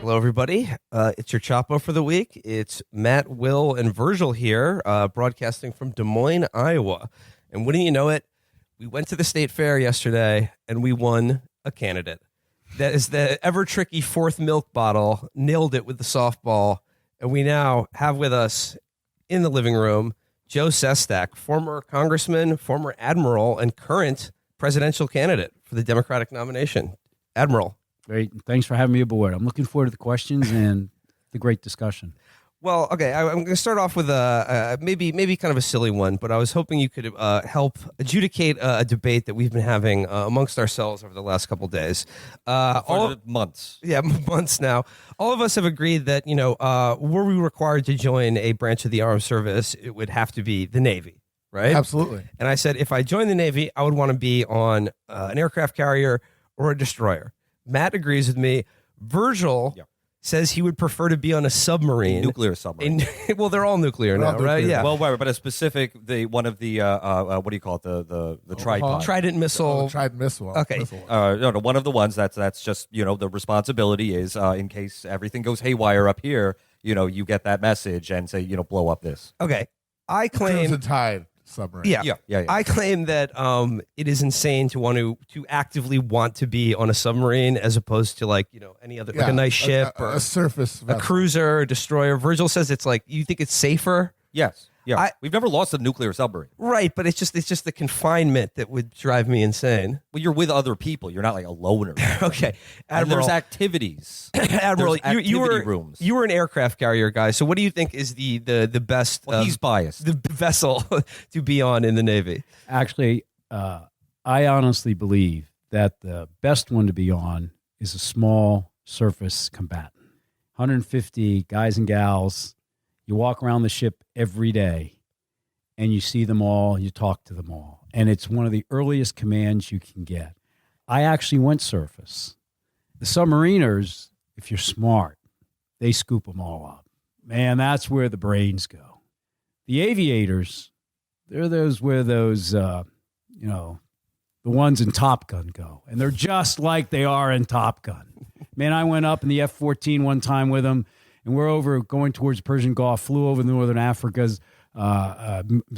Hello, everybody. It's your Chapo for the week. It's Matt, Will, and Virgil here, broadcasting from Des Moines, Iowa. And wouldn't you know it, we went to the state fair yesterday, and we won a candidate. That is the ever-tricky fourth milk bottle, nailed it with the softball, and we now have with us in the living room Joe Sestak, former Congressman, former Admiral, and current presidential candidate for the Democratic nomination. Admiral. Great. Thanks for having me aboard. I'm looking forward to the questions and the great discussion. Well, okay, I'm going to start off with maybe kind of a silly one, but I was hoping you could help adjudicate a debate that we've been having amongst ourselves over the last couple of days. Months. Yeah, months now. All of us have agreed that, were we required to join a branch of the armed service, it would have to be the Navy, right? Absolutely. And I said, if I joined the Navy, I would want to be on an aircraft carrier or a destroyer. Matt agrees with me. Virgil says he would prefer to be on a submarine. Nuclear submarine. Well, they're all nuclear now, right? Yeah. Well, right, but a specific, one of the, what do you call it? The tripod. Trident missile. Trident missile. Okay. No, one of the ones that's just, the responsibility is in case everything goes haywire up here, you get that message and say, blow up this. Okay. I claim. Crimson Tide submarine. Yeah. I claim that it is insane to actively want to be on a submarine as opposed to any other, like a nice ship or a surface vessel. A cruiser, a destroyer. Virgil says it's you think it's safer? Yes. Yeah. We've never lost a nuclear submarine. Right, but it's just the confinement that would drive me insane. Well, you're with other people. You're not like a loner. Okay. Admiral, Admiral, and there's activities. Admiral, you were rooms. You were an aircraft carrier guy. So what do you think is the best he's biased. The vessel to be on in the Navy? Actually, I honestly believe that the best one to be on is a small surface combatant. 150 guys and gals. You walk around the ship every day, and you see them all, you talk to them all. And it's one of the earliest commands you can get. I actually went surface. The submariners, if you're smart, they scoop them all up. Man, that's where the brains go. The aviators, they're where those, the ones in Top Gun go. And they're just like they are in Top Gun. Man, I went up in the F-14 one time with them. And we're over going towards Persian Gulf, flew over northern Africa's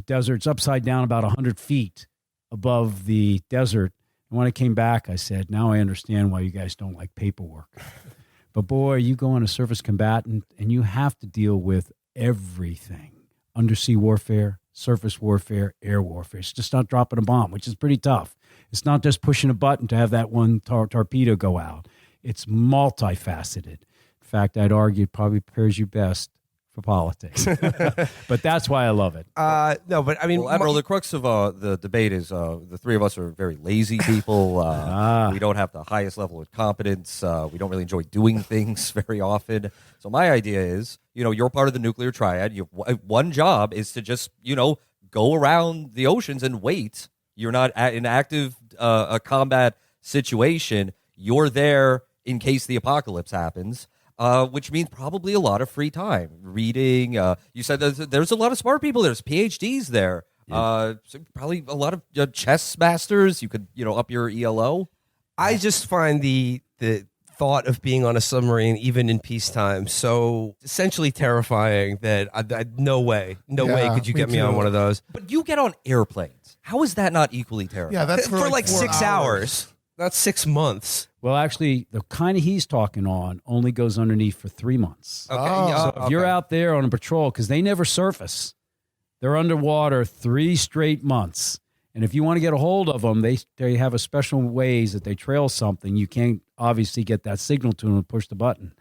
deserts, upside down about 100 feet above the desert. And when I came back, I said, now I understand why you guys don't like paperwork. But boy, you go on a surface combatant, and you have to deal with everything. Undersea warfare, surface warfare, air warfare. It's just not dropping a bomb, which is pretty tough. It's not just pushing a button to have that one torpedo go out. It's multifaceted. In fact, I'd argue it probably prepares you best for politics. But that's why I love it. No, but I mean... Well, Admiral, the crux of the debate is the three of us are very lazy people. We don't have the highest level of competence. We don't really enjoy doing things very often. So my idea is, you're part of the nuclear triad. One job is to just, go around the oceans and wait. You're not in active a combat situation. You're there in case the apocalypse happens. Which means probably a lot of free time reading. You said there's a lot of smart people. There's PhDs there. So probably a lot of chess masters. You could, up your ELO. I just find the thought of being on a submarine, even in peacetime, so essentially terrifying that no way could you get me on one of those. But you get on airplanes. How is that not equally terrifying? Yeah, that's for like 6 hours. Not 6 months. Well, actually, the kind he's talking on only goes underneath for 3 months. Okay. So if you're out there on a patrol, because they never surface, they're underwater 3 straight months. And if you want to get a hold of them, they have a special ways that they trail something. You can't obviously get that signal to them and push the button.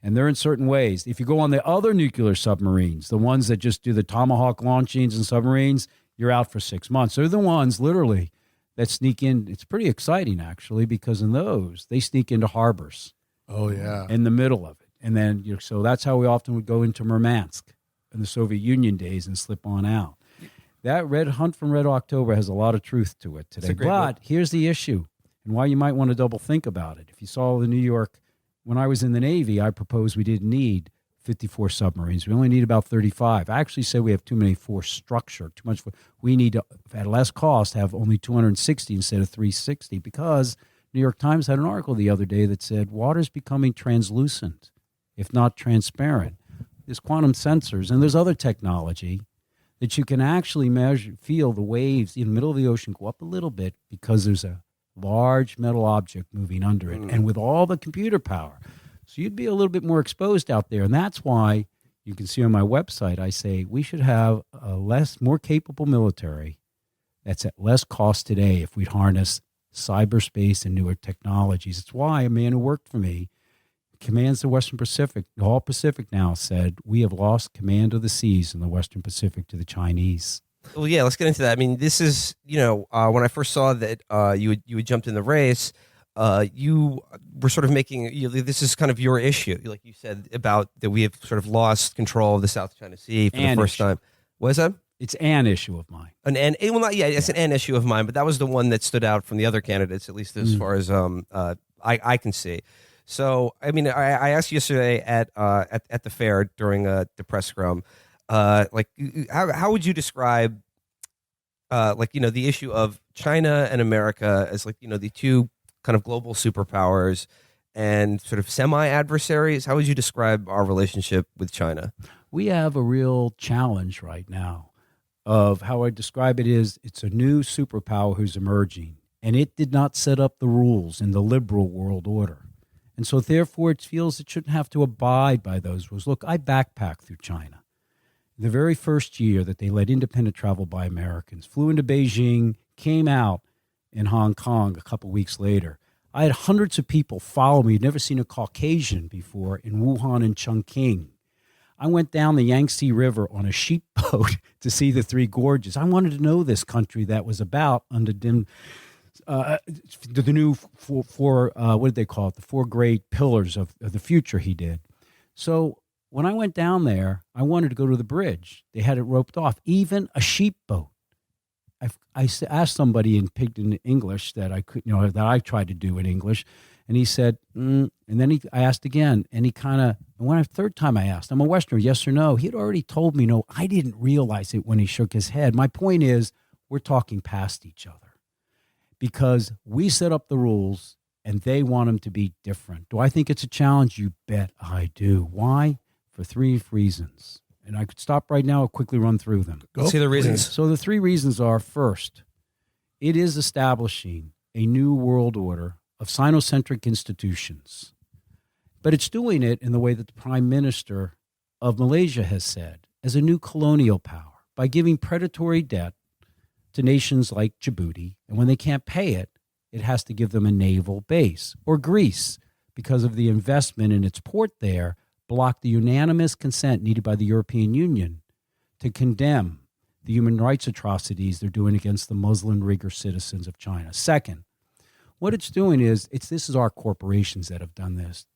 And they're in certain ways. If you go on the other nuclear submarines, the ones that just do the Tomahawk launchings and submarines, you're out for 6 months. They're the ones, literally, that sneak in. It's pretty exciting, actually, because in those, they sneak into harbors. Oh, yeah. In the middle of it. And then, so that's how we often would go into Murmansk in the Soviet Union days and slip on out. That Hunt from Red October has a lot of truth to it today. But here's the issue, and why you might want to double think about it. If you saw the New York, when I was in the Navy, I proposed we didn't need 54 submarines. We only need about 35. I actually said we have too many force structure, too much. We need to, at less cost, have only 260 instead of 360, because New York Times had an article the other day that said water's becoming translucent. if not transparent. There's quantum sensors, and there's other technology that you can actually feel the waves in the middle of the ocean go up a little bit because there's a large metal object moving under it, and with all the computer power. So you'd be a little bit more exposed out there, and that's why you can see on my website, I say we should have a more capable military that's at less cost today if we'd harness cyberspace and newer technologies. It's why a man who worked for me, commands the Western Pacific, all Pacific now, said we have lost command of the seas in the Western Pacific to the Chinese. Well, yeah, let's get into that. I mean, this is, when I first saw that you had jumped in the race, you were sort of making, this is kind of your issue, like you said, about that we have sort of lost control of the South China Sea for the first time. What is that? It's an issue of mine. It's an issue of mine, but that was the one that stood out from the other candidates, at least as far as I can see. So, I mean, I asked you yesterday at the fair during the press scrum, how would you describe, the issue of China and America as the two kind of global superpowers and sort of semi-adversaries? How would you describe our relationship with China? We have a real challenge right now of how I describe it is it's a new superpower who's emerging, and it did not set up the rules in the liberal world order. And so therefore it feels it shouldn't have to abide by those rules. Look, I backpacked through China. The very first year that they let independent travel by Americans, flew into Beijing, came out in Hong Kong a couple weeks later. I had hundreds of people follow me. Never seen a Caucasian before in Wuhan and Chongqing. I went down the Yangtze River on a sheep boat to see the Three Gorges. I wanted to know this country that was about under the new four what did they call it? The four great pillars of the future he did. So when I went down there, I wanted to go to the bridge. They had it roped off, even a sheep boat. I asked somebody in English that I could, that I tried to do in English, and he said, and then I asked again, and he third time I asked, I'm a Westerner, yes or no? He had already told me no. I didn't realize it when he shook his head. My point is, we're talking past each other because we set up the rules and they want them to be different. Do I think it's a challenge? You bet I do. Why? For three reasons. And I could stop right now and quickly run through them. Let's see the reasons. So the three reasons are, first, it is establishing a new world order of Sinocentric institutions. But it's doing it in the way that the Prime Minister of Malaysia has said, as a new colonial power, by giving predatory debt to nations like Djibouti. And when they can't pay it, it has to give them a naval base. Or Greece, because of the investment in its port there, blocked the unanimous consent needed by the European Union to condemn the human rights atrocities they're doing against the Muslim Uyghur citizens of China. Second, what it's doing is, this is our corporations that have done this.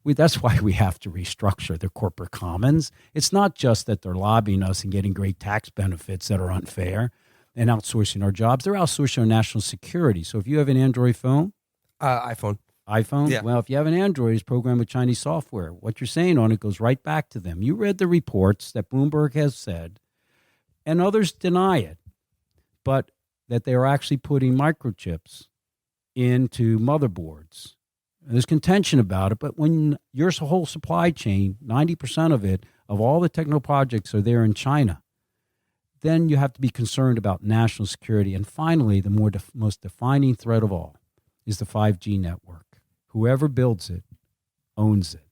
That's why we have to restructure the corporate commons. It's not just that they're lobbying us and getting great tax benefits that are unfair and outsourcing our jobs. They're outsourcing our national security. So if you have an Android phone? iPhone? Yeah. Well, if you have an Android, it's programmed with Chinese software. What you're saying on it goes right back to them. You read the reports that Bloomberg has said, and others deny it, but that they are actually putting microchips into motherboards. There's contention about it, but when your whole supply chain, 90% of it, of all the techno projects are there in China, then you have to be concerned about national security. And finally, the most defining threat of all is the 5G network. Whoever builds it owns it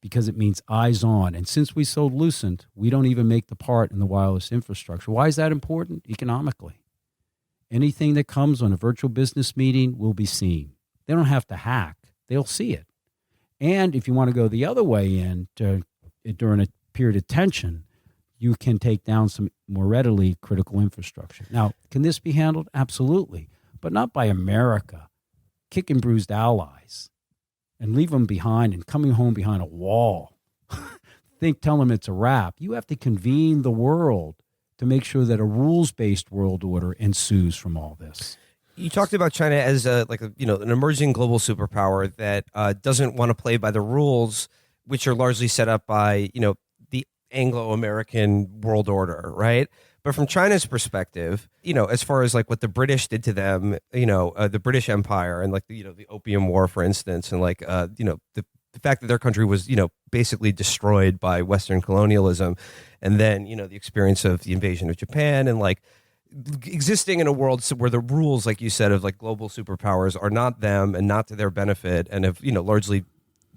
because it means eyes on. And since we sold Lucent, we don't even make the part in the wireless infrastructure. Why is that important? Economically. Anything that comes on a virtual business meeting will be seen. They don't have to hack. They'll see it. And if you want to go the other way during a period of tension, you can take down some more readily critical infrastructure. Now, can this be handled? Absolutely. But not by America kicking bruised allies and leave them behind and coming home behind a wall. Tell them it's a wrap. You have to convene the world to make sure that a rules-based world order ensues from all this. You talked about China as an emerging global superpower that doesn't want to play by the rules, which are largely set up by the Anglo-American world order, right? But from China's perspective, as far as what the British did to them, the British Empire and the Opium War, for instance, and the the fact that their country was, basically destroyed by Western colonialism, and then, the experience of the invasion of Japan, and like existing in a world where the rules, like you said, of like global superpowers are not them and not to their benefit, and have, largely,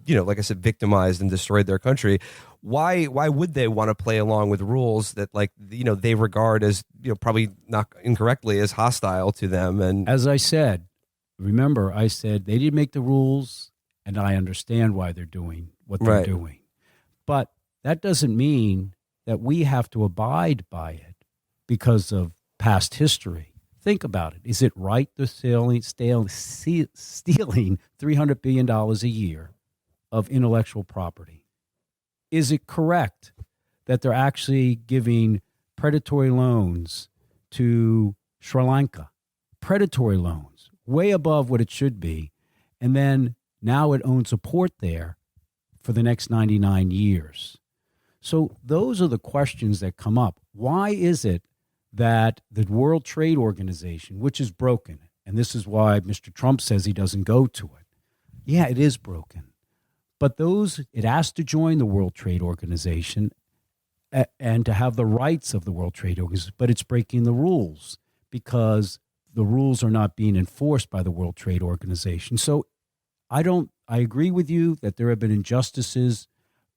like I said, victimized and destroyed their country. Why would they want to play along with rules that, like, they regard as, probably not incorrectly, as hostile to them? And as I said, remember, I said they didn't make the rules, and I understand why they're doing what they're doing. But that doesn't mean that we have to abide by it because of past history. Think about it. Is it right they're stealing $300 billion a year of intellectual property? Is it correct that they're actually giving predatory loans to Sri Lanka? Predatory loans, way above what it should be. And then now it owns a port there for the next 99 years. So those are the questions that come up. Why is it that the World Trade Organization, which is broken, and this is why Mr. Trump says he doesn't go to it. Yeah, it is broken. But it has to join the World Trade Organization and to have the rights of the World Trade Organization, but it's breaking the rules because the rules are not being enforced by the World Trade Organization. So I agree with you that there have been injustices,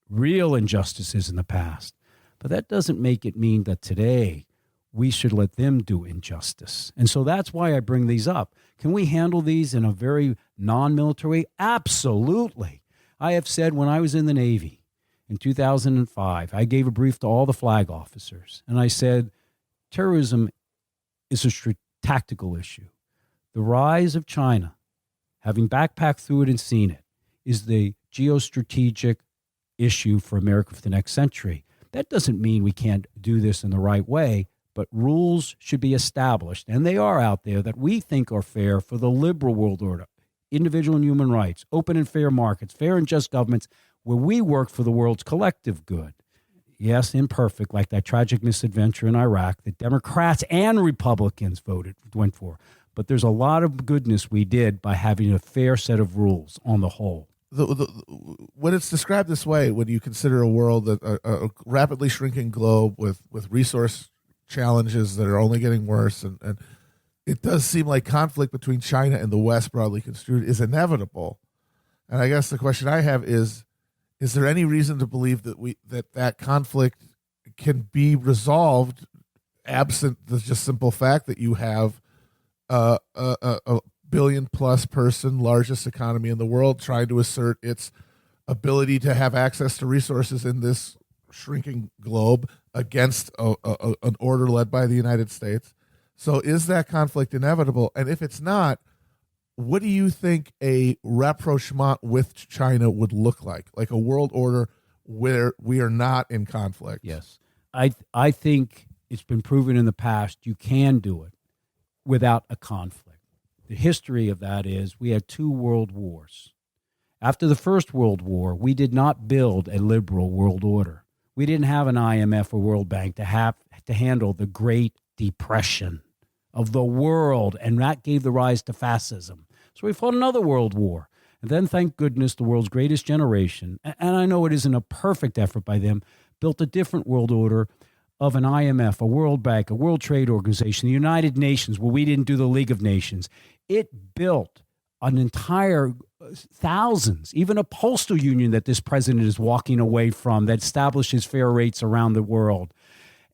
real injustices in the past, but that doesn't make it mean that today we should let them do injustice. And so that's why I bring these up. Can we handle these in a very non-military way? Absolutely. I have said when I was in the Navy in 2005, I gave a brief to all the flag officers, and I said, terrorism is a tactical issue. The rise of China, having backpacked through it and seen it, is the geostrategic issue for America for the next century. That doesn't mean we can't do this in the right way, but rules should be established, and they are out there that we think are fair for the liberal world order, individual and human rights, open and fair markets, fair and just governments, where we work for the world's collective good. Yes, imperfect, like that tragic misadventure in Iraq that Democrats and Republicans went for. But there's a lot of goodness we did by having a fair set of rules on the whole. When it's described this way, when you consider a world that a rapidly shrinking globe with resource challenges that are only getting worse, and it does seem like conflict between China and the West, broadly construed, is inevitable. And I guess the question I have is there any reason to believe that that conflict can be resolved absent the just simple fact that you have a billion-plus person, largest economy in the world, trying to assert its ability to have access to resources in this shrinking globe against an order led by the United States? So is that conflict inevitable? And if it's not, what do you think a rapprochement with China would look like? Like a world order where we are not in conflict? Yes. I think it's been proven in the past you can do it without a conflict. The history of that is we had 2 world wars. After the First World War, we did not build a liberal world order. We didn't have an IMF or World Bank to handle the Great Depression of the world, and that gave the rise to fascism. So we fought another world war. And then, thank goodness, the world's greatest generation, and I know it isn't a perfect effort by them, built a different world order of an IMF, a World Bank, a World Trade Organization, the United Nations, where we didn't do the League of Nations. It built an entire thousands, even a postal union that this president is walking away from that establishes fair rates around the world.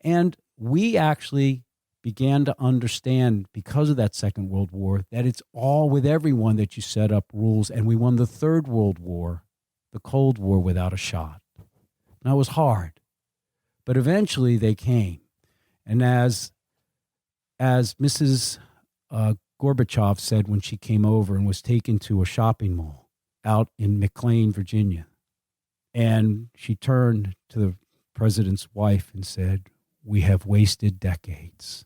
And we actually began to understand, because of that Second World War, that it's all with everyone that you set up rules. And we won the Third World War, the Cold War, without a shot. Now, it was hard, but eventually they came. And as Mrs. Gorbachev said when she came over and was taken to a shopping mall out in McLean, Virginia, and she turned to the president's wife and said, "We have wasted decades."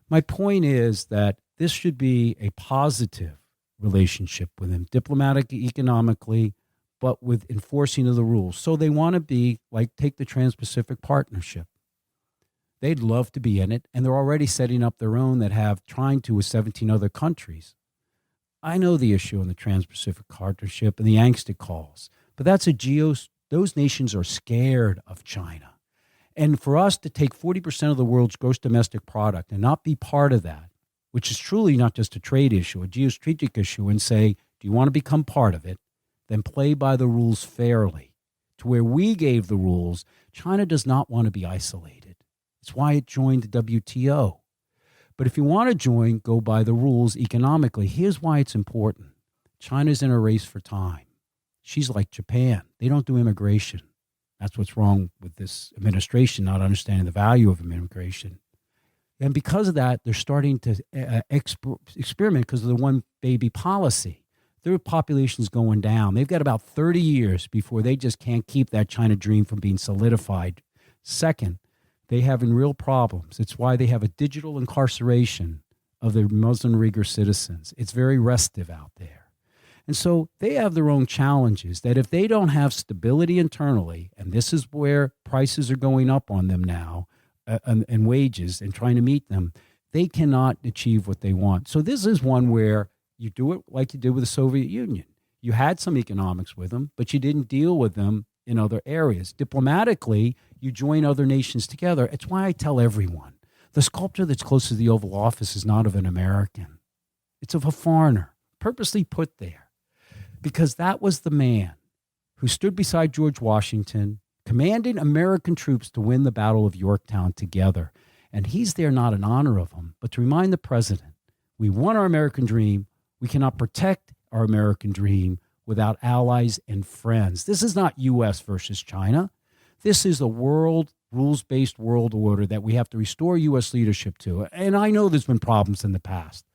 My point is that this should be a positive relationship with him, diplomatically, economically, but with enforcing of the rules. So they want to be like, take the Trans-Pacific Partnership. They'd love to be in it, and they're already setting up their own that have trying to with 17 other countries. I know the issue on the Trans-Pacific Partnership and the angst it calls, but those nations are scared of China. And for us to take 40% of the world's gross domestic product and not be part of that, which is truly not just a trade issue, a geostrategic issue, and say, do you want to become part of it? Then play by the rules fairly. To where we gave the rules, China does not want to be isolated. It's why it joined the WTO. But if you want to join, go by the rules economically. Here's why it's important. China's in a race for time. She's like Japan. They don't do immigration. That's what's wrong with this administration, not understanding the value of immigration. And because of that, they're starting to experiment because of the one baby policy. Their population's going down. They've got about 30 years before they just can't keep that China dream from being solidified. Second, they're having real problems. It's why they have a digital incarceration of their Muslim Uyghur citizens. It's very restive out there. And so they have their own challenges that if they don't have stability internally, and this is where prices are going up on them now, and wages and trying to meet them, they cannot achieve what they want. So this is one where you do it like you did with the Soviet Union. You had some economics with them, but you didn't deal with them in other areas. Diplomatically, you join other nations together. It's why I tell everyone, the sculpture that's close to the Oval Office is not of an American. It's of a foreigner, purposely put there. Because that was the man who stood beside George Washington, commanding American troops to win the Battle of Yorktown together. And he's there not in honor of him, but to remind the president, we won our American dream. We cannot protect our American dream without allies and friends. This is not U.S. versus China. This is a world, rules-based world order that we have to restore U.S. leadership to. And I know there's been problems in the past,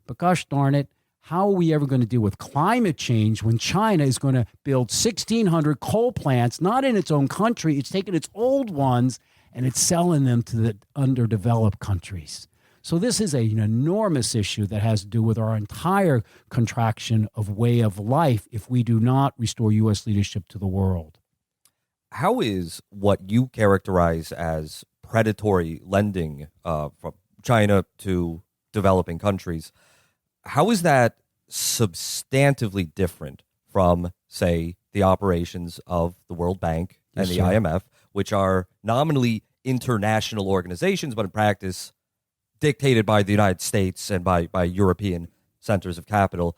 but gosh darn it, how are we ever going to deal with climate change when China is going to build 1,600 coal plants, not in its own country? It's taking its old ones and it's selling them to the underdeveloped countries. So this is an enormous issue that has to do with our entire contraction of way of life if we do not restore U.S. leadership to the world. How is what you characterize as predatory lending from China to developing countries, how is that substantively different from, say, the operations of the World Bank and the IMF, which are nominally international organizations, but in practice dictated by the United States and by European centers of capital?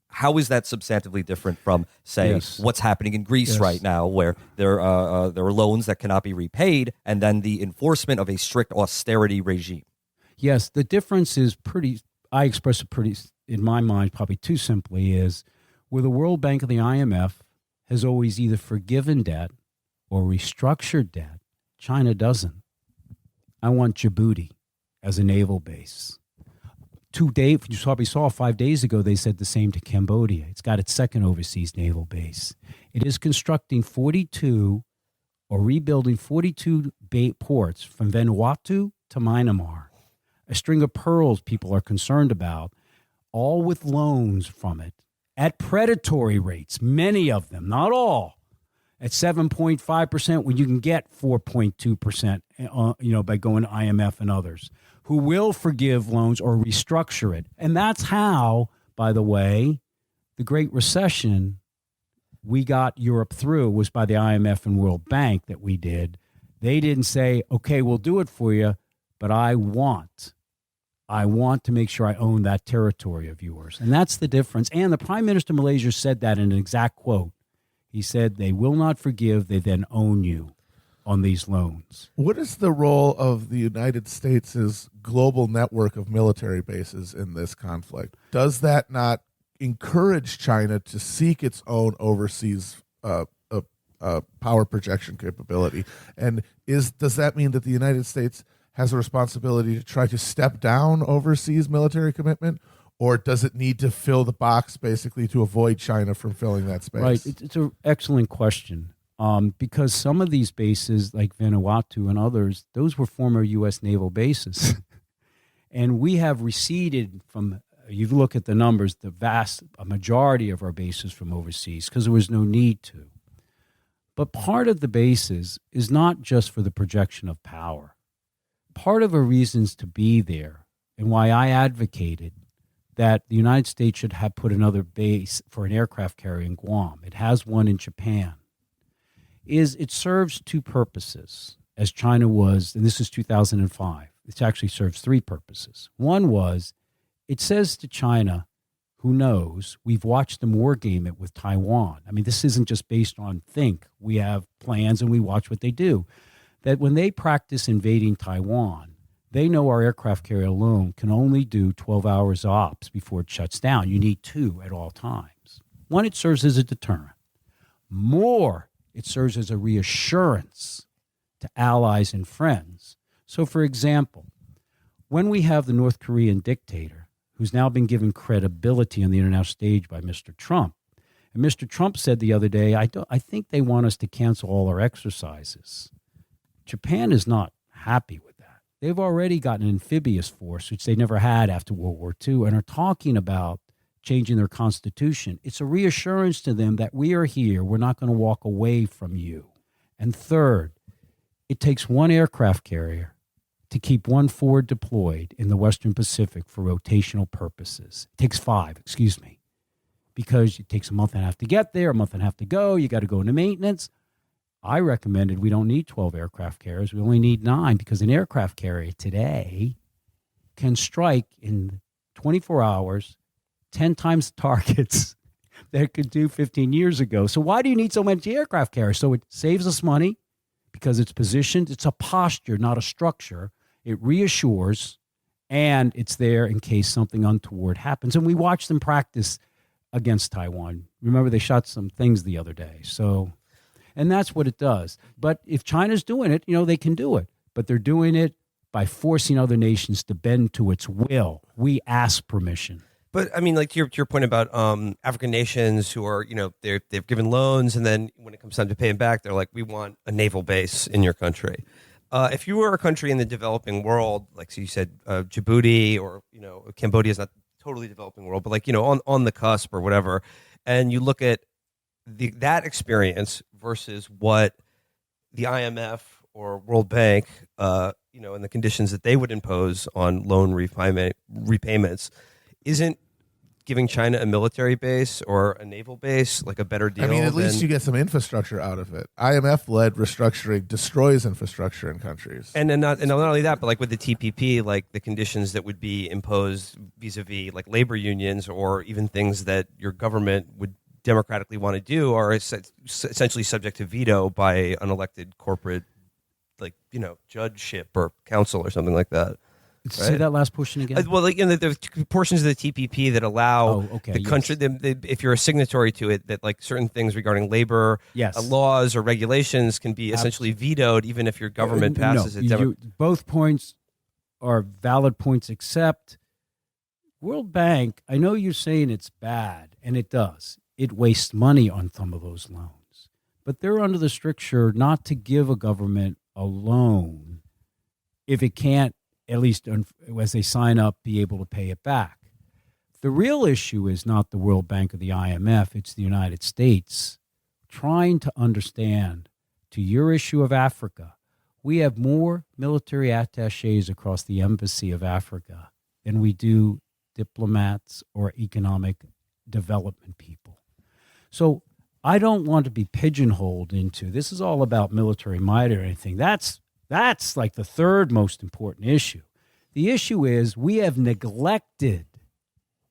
How is that substantively different from, say, what's happening in Greece right now, where there are loans that cannot be repaid, and then the enforcement of a strict austerity regime? Yes, the difference is I express it pretty, in my mind, probably too simply, is where the World Bank and the IMF has always either forgiven debt or restructured debt, China doesn't. I want Djibouti as a naval base. You probably saw 5 days ago, they said the same to Cambodia. It's got its second overseas naval base. It is constructing 42 or rebuilding 42 ports from Vanuatu to Myanmar. A string of pearls people are concerned about, all with loans from it at predatory rates, many of them, not all, at 7.5% when you can get 4.2%, by going to IMF and others, who will forgive loans or restructure it. And that's how, by the way, the Great Recession we got Europe through was by the IMF and World Bank that we did. They didn't say, okay, we'll do it for you, but I want to make sure I own that territory of yours. And that's the difference. And the Prime Minister of Malaysia said that in an exact quote. He said, they will not forgive, they then own you on these loans. What is the role of the United States' global network of military bases in this conflict? Does that not encourage China to seek its own overseas power projection capability? And does that mean that the United States has a responsibility to try to step down overseas military commitment, or does it need to fill the box basically to avoid China from filling that space? Right. It's an excellent question because some of these bases, like Vanuatu and others, those were former U.S. naval bases. And we have receded from, you look at the numbers, a majority of our bases from overseas because there was no need to. But part of the bases is not just for the projection of power. Part of the reasons to be there and why I advocated that the United States should have put another base for an aircraft carrier in Guam. It has one in Japan. Is it serves two purposes, as China was, and this is 2005. It actually serves three purposes. One was, it says to China, who knows, we've watched them war game it with Taiwan. I mean, this isn't just based on think. We have plans and we watch what they do. That when they practice invading Taiwan, they know our aircraft carrier alone can only do 12 hours ops before it shuts down. You need two at all times. One, it serves as a deterrent. More, it serves as a reassurance to allies and friends. So, for example, when we have the North Korean dictator, who's now been given credibility on the international stage by Mr. Trump, and Mr. Trump said the other day, I think they want us to cancel all our exercises. Japan is not happy with that. They've already got an amphibious force, which they never had after World War II, and are talking about changing their constitution. It's a reassurance to them that we are here. We're not going to walk away from you. And third, it takes one aircraft carrier to keep one forward deployed in the Western Pacific for rotational purposes. It takes five, because it takes a month and a half to get there, a month and a half to go. You got to go into maintenance. I recommended we don't need 12 aircraft carriers. We only need 9 because an aircraft carrier today can strike in 24 hours 10 times the targets that it could do 15 years ago. So why do you need so many aircraft carriers? So it saves us money because it's positioned. It's a posture, not a structure. It reassures, and it's there in case something untoward happens. And we watched them practice against Taiwan. Remember, they shot some things the other day. So... and that's what it does. But if China's doing it, they can do it. But they're doing it by forcing other nations to bend to its will. We ask permission. But I mean, like to your point about African nations who are, they've given loans, and then when it comes time to pay them back, they're like, we want a naval base in your country. If you were a country in the developing world, like so you said, Djibouti or Cambodia is not totally developing world, but like on the cusp or whatever, and you look at that experience versus what the IMF or World Bank, and the conditions that they would impose on loan repayments, isn't giving China a military base or a naval base like a better deal? I mean, at least you get some infrastructure out of it. IMF-led restructuring destroys infrastructure in countries. And not only that, but like with the TPP, like the conditions that would be imposed vis-a-vis like labor unions or even things that your government would democratically want to do are essentially subject to veto by an elected corporate, judgeship or council or something like that. Right? Say that last portion again. Well, the portions of the TPP that allow the country, if you're a signatory to it, that like certain things regarding labor laws or regulations can be essentially vetoed, even if your government passes it. Both points are valid points, except World Bank. I know you're saying it's bad, and it does. It wastes money on some of those loans. But they're under the stricture not to give a government a loan if it can't, at least as they sign up, be able to pay it back. The real issue is not the World Bank or the IMF. It's the United States trying to understand, to your issue of Africa, we have more military attaches across the embassy of Africa than we do diplomats or economic development people. So I don't want to be pigeonholed into this is all about military might or anything. That's like the third most important issue. The issue is we have neglected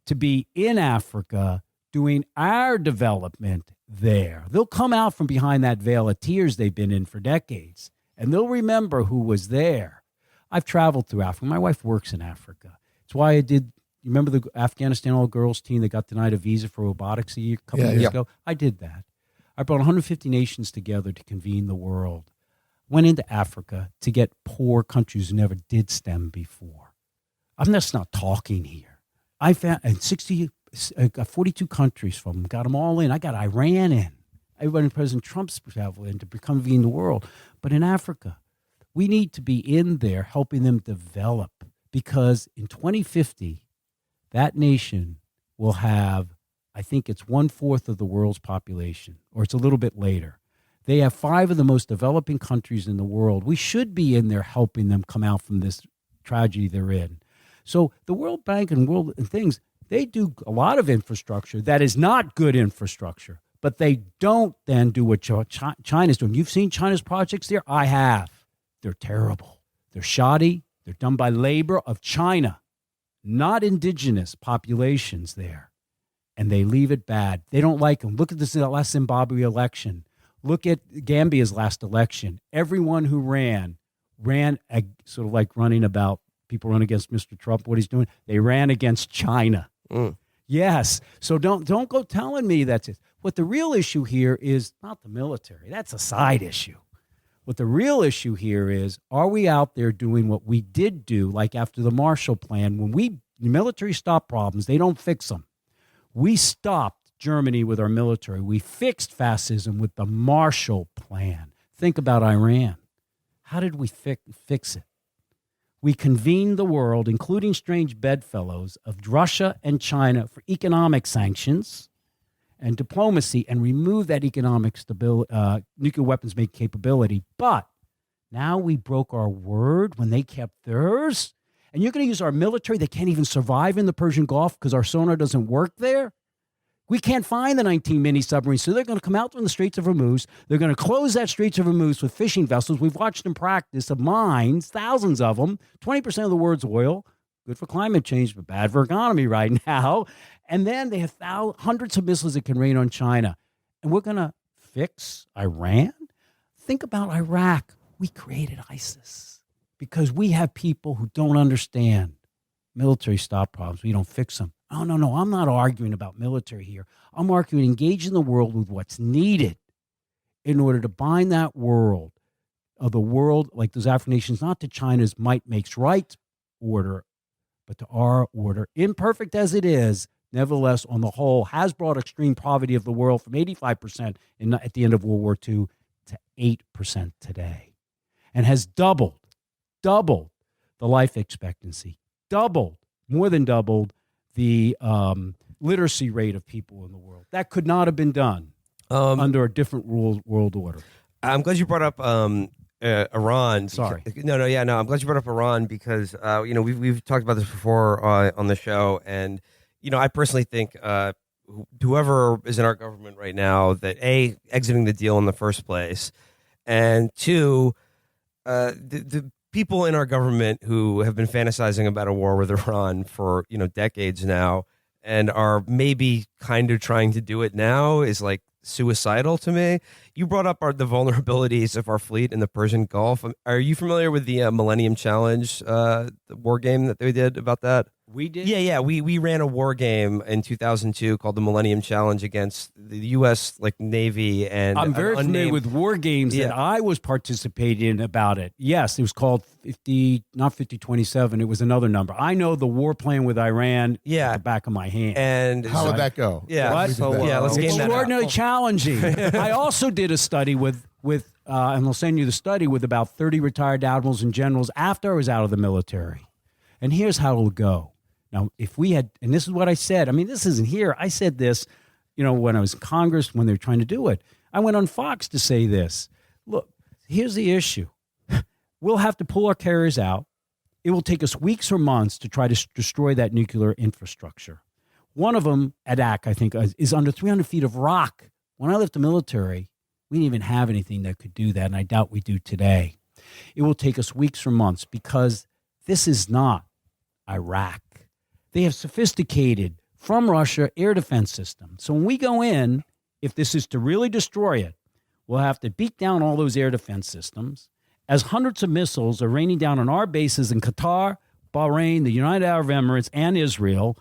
to be in Africa doing our development there. They'll come out from behind that veil of tears they've been in for decades, and they'll remember who was there. I've traveled through Africa. My wife works in Africa. It's why I did. You remember the Afghanistan all-girls team that got denied a visa for robotics a couple of years ago? I did that. I brought 150 nations together to convene the world. Went into Africa to get poor countries who never did STEM before. I'm just not talking here. I found and 42 countries from them, got them all in. I got Iran in. Everybody President Trump's travel in to convene the world. But in Africa, we need to be in there helping them develop, because in 2050, that nation will have, I think it's 1/4 of the world's population, or it's a little bit later. They have 5 of the most developing countries in the world. We should be in there helping them come out from this tragedy they're in. So the World Bank and things, They do a lot of infrastructure that is not good infrastructure, but they don't then do what China's doing. You've seen China's projects there? I have. They're terrible. They're shoddy. They're done by labor of China, not indigenous populations there. And they leave it bad. They don't like them. Look at this last Zimbabwe election. Look at Gambia's last election. Everyone who ran sort of like running about, people run against Mr. Trump, what he's doing. They ran against China. Yes. So don't go telling me that's it. What the real issue here is not the military. That's a side issue. What the real issue here is, are we out there doing what we did do, like after the Marshall Plan, when the military stop problems, they don't fix them. We stopped Germany with our military. We fixed fascism with the Marshall Plan. Think about Iran. How did we fix it? We convened the world, including strange bedfellows of Russia and China, for economic sanctions and diplomacy, and removed that economic nuclear weapons-making capability. But now we broke our word when they kept theirs. And you're going to use our military that can't even survive in the Persian Gulf because our sonar doesn't work there? We can't find the 19 mini submarines, so they're going to come out from the Straits of Hormuz. They're going to close that Straits of Hormuz with fishing vessels. We've watched them practice of mines, thousands of them. 20% of the world's oil, good for climate change, but bad for economy right now. And then they have hundreds of missiles that can rain on China. And we're going to fix Iran? Think about Iraq. We created ISIS because we have people who don't understand military stop problems. We don't fix them. Oh, no, I'm not arguing about military here. I'm arguing engaging the world with what's needed in order to bind that world, the world, like those African nations, not to China's might makes right order, but to our order, imperfect as it is, nevertheless, on the whole, has brought extreme poverty of the world from 85% at the end of World War II to 8% today, and has doubled the life expectancy, more than doubled the literacy rate of people in the world. That could not have been done under a different world order. I'm glad you brought up Iran. Sorry. No. I'm glad you brought up Iran because we've talked about this before on the show, and I personally think whoever is in our government right now, that A, exiting the deal in the first place, and two, the people in our government who have been fantasizing about a war with Iran for decades now and are maybe kind of trying to do it now is like suicidal to me. You brought up the vulnerabilities of our fleet in the Persian Gulf. Are you familiar with the Millennium Challenge the war game that they did about that? We did? Yeah. We ran a war game in 2002 called the Millennium Challenge against the U.S. Navy and I'm very familiar with war games that I was participating in about it. Yes, it was called 5027. It was another number. I know the war plan with Iran at the back of my hand. And how would that go? Yeah. What? Let's game that out. Extraordinarily challenging. I also did a study with and I'll send you the study, with about 30 retired admirals and generals after I was out of the military. And here's how it'll go. Now, if we had, and this is what I said, I mean, this isn't here. I said this, when I was in Congress, when they were trying to do it. I went on Fox to say this. Look, here's the issue. We'll have to pull our carriers out. It will take us weeks or months to try to destroy that nuclear infrastructure. One of them, Adak, I think, is under 300 feet of rock. When I left the military, we didn't even have anything that could do that, and I doubt we do today. It will take us weeks or months because this is not Iraq. They have sophisticated, from Russia, air defense systems. So when we go in, if this is to really destroy it, we'll have to beat down all those air defense systems as hundreds of missiles are raining down on our bases in Qatar, Bahrain, the United Arab Emirates, and Israel.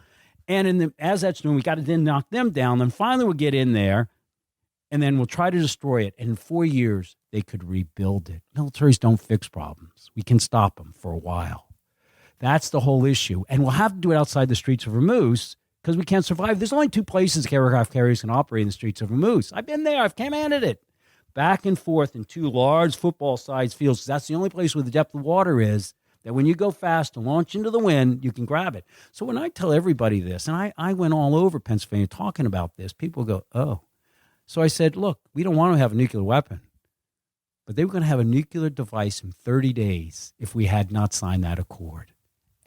And as that's doing, we got to then knock them down. Then finally we'll get in there, and then we'll try to destroy it. And in 4 years, they could rebuild it. Militaries don't fix problems. We can stop them for a while. That's the whole issue. And we'll have to do it outside the Straits of Hormuz because we can't survive. There's only two places aircraft carriers can operate in the Straits of Hormuz. I've been there. I've commanded it. Back and forth in two large football-sized fields. That's the only place where the depth of water is, that when you go fast and launch into the wind, you can grab it. So when I tell everybody this, and I went all over Pennsylvania talking about this, people go, oh. So I said, look, we don't want to have a nuclear weapon. But they were going to have a nuclear device in 30 days if we had not signed that accord.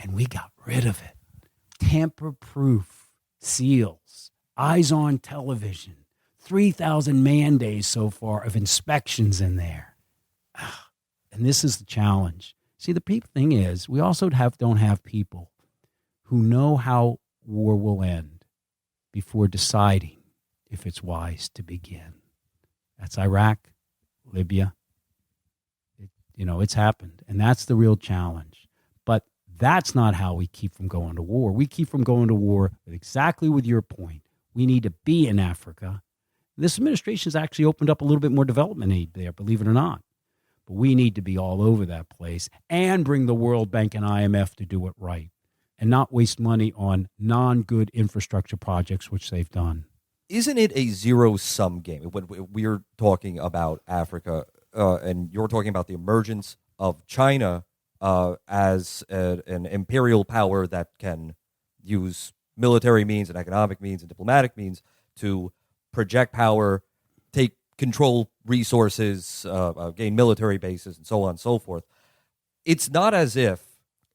And we got rid of it. Tamper-proof. SEALs, eyes on television, 3,000 man days so far of inspections in there. And this is the challenge. See, the thing is, we also don't have people who know how war will end before deciding if it's wise to begin. That's Iraq, Libya. It's happened. And that's the real challenge. But that's not how we keep from going to war. We keep from going to war exactly with your point. We need to be in Africa. This administration has actually opened up a little bit more development aid there, believe it or not. But we need to be all over that place and bring the World Bank and IMF to do it right and not waste money on non-good infrastructure projects, which they've done. Isn't it a zero-sum game? When we're talking about Africa, and you're talking about the emergence of China as an imperial power that can use military means and economic means and diplomatic means to project power, take control resources, gain military bases, and so on and so forth. It's not as if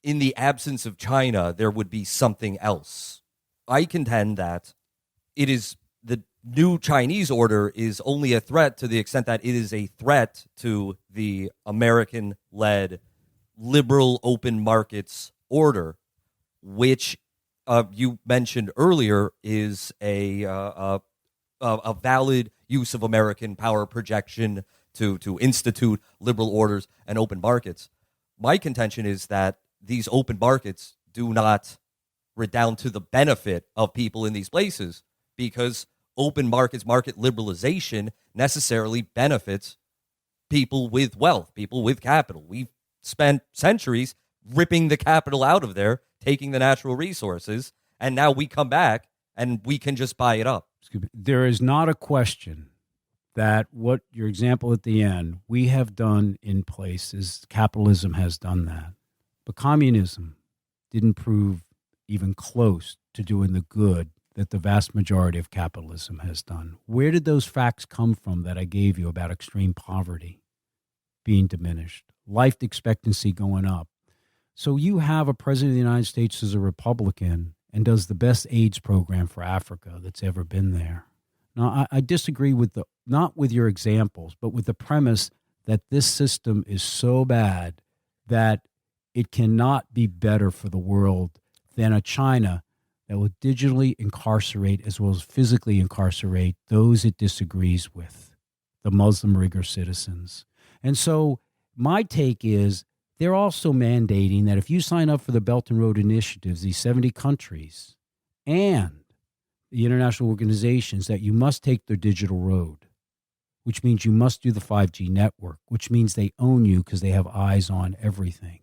in the absence of China there would be something else. I contend that it is the new Chinese order is only a threat to the extent that it is a threat to the American-led liberal open markets order, which you mentioned earlier is a valid use of American power projection to institute liberal orders and open markets. My contention is that these open markets do not redound to the benefit of people in these places, because open markets, market liberalization necessarily benefits people with wealth, people with capital. We've spent centuries ripping the capital out of there, taking the natural resources, and now we come back and we can just buy it up. There is not a question that what your example at the end, we have done in places, capitalism has done that. But communism didn't prove even close to doing the good that the vast majority of capitalism has done. Where did those facts come from that I gave you about extreme poverty being diminished, life expectancy going up? So you have a president of the United States who's a Republican and does the best AIDS program for Africa that's ever been there. Now, I disagree with not with your examples, but with the premise that this system is so bad that it cannot be better for the world than a China that will digitally incarcerate as well as physically incarcerate those it disagrees with, the Muslim Uyghur citizens. And so my take is they're also mandating that if you sign up for the Belt and Road Initiatives, these 70 countries, and the international organizations, that you must take their digital road, which means you must do the 5G network, which means they own you because they have eyes on everything.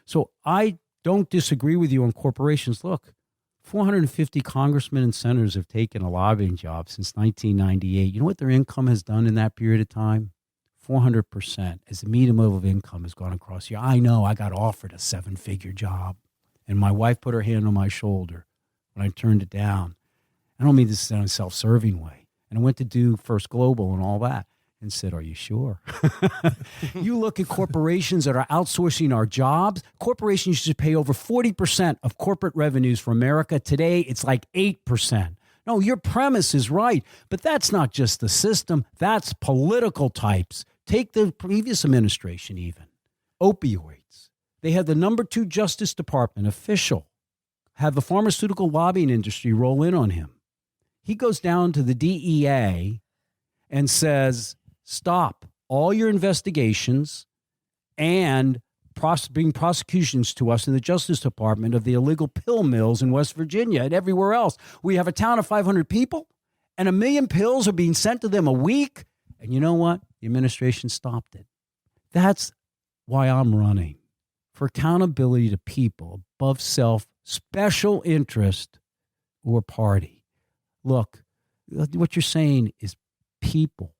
So I don't disagree with you on corporations. Look, 450 congressmen and senators have taken a lobbying job since 1998. You know what their income has done in that period of time? 400%. As the median level of income has gone across here. I know I got offered a 7-figure job, and my wife put her hand on my shoulder when I turned it down. I don't mean this in a self-serving way. And I went to do First Global and all that and said, are you sure? You look at corporations that are outsourcing our jobs. Corporations should pay over 40% of corporate revenues for America. Today, it's like 8%. No, your premise is right, but that's not just the system. That's political types. Take the previous administration even. Opioids. They had the number 2 Justice Department official have the pharmaceutical lobbying industry roll in on him. He goes down to the DEA and says, stop all your investigations and bring prosecutions to us in the Justice Department of the illegal pill mills in West Virginia and everywhere else. We have a town of 500 people, and 1 million pills are being sent to them a week. And you know what? The administration stopped it. That's why I'm running for accountability to people above self, special interest, or party. Look, what you're saying is people.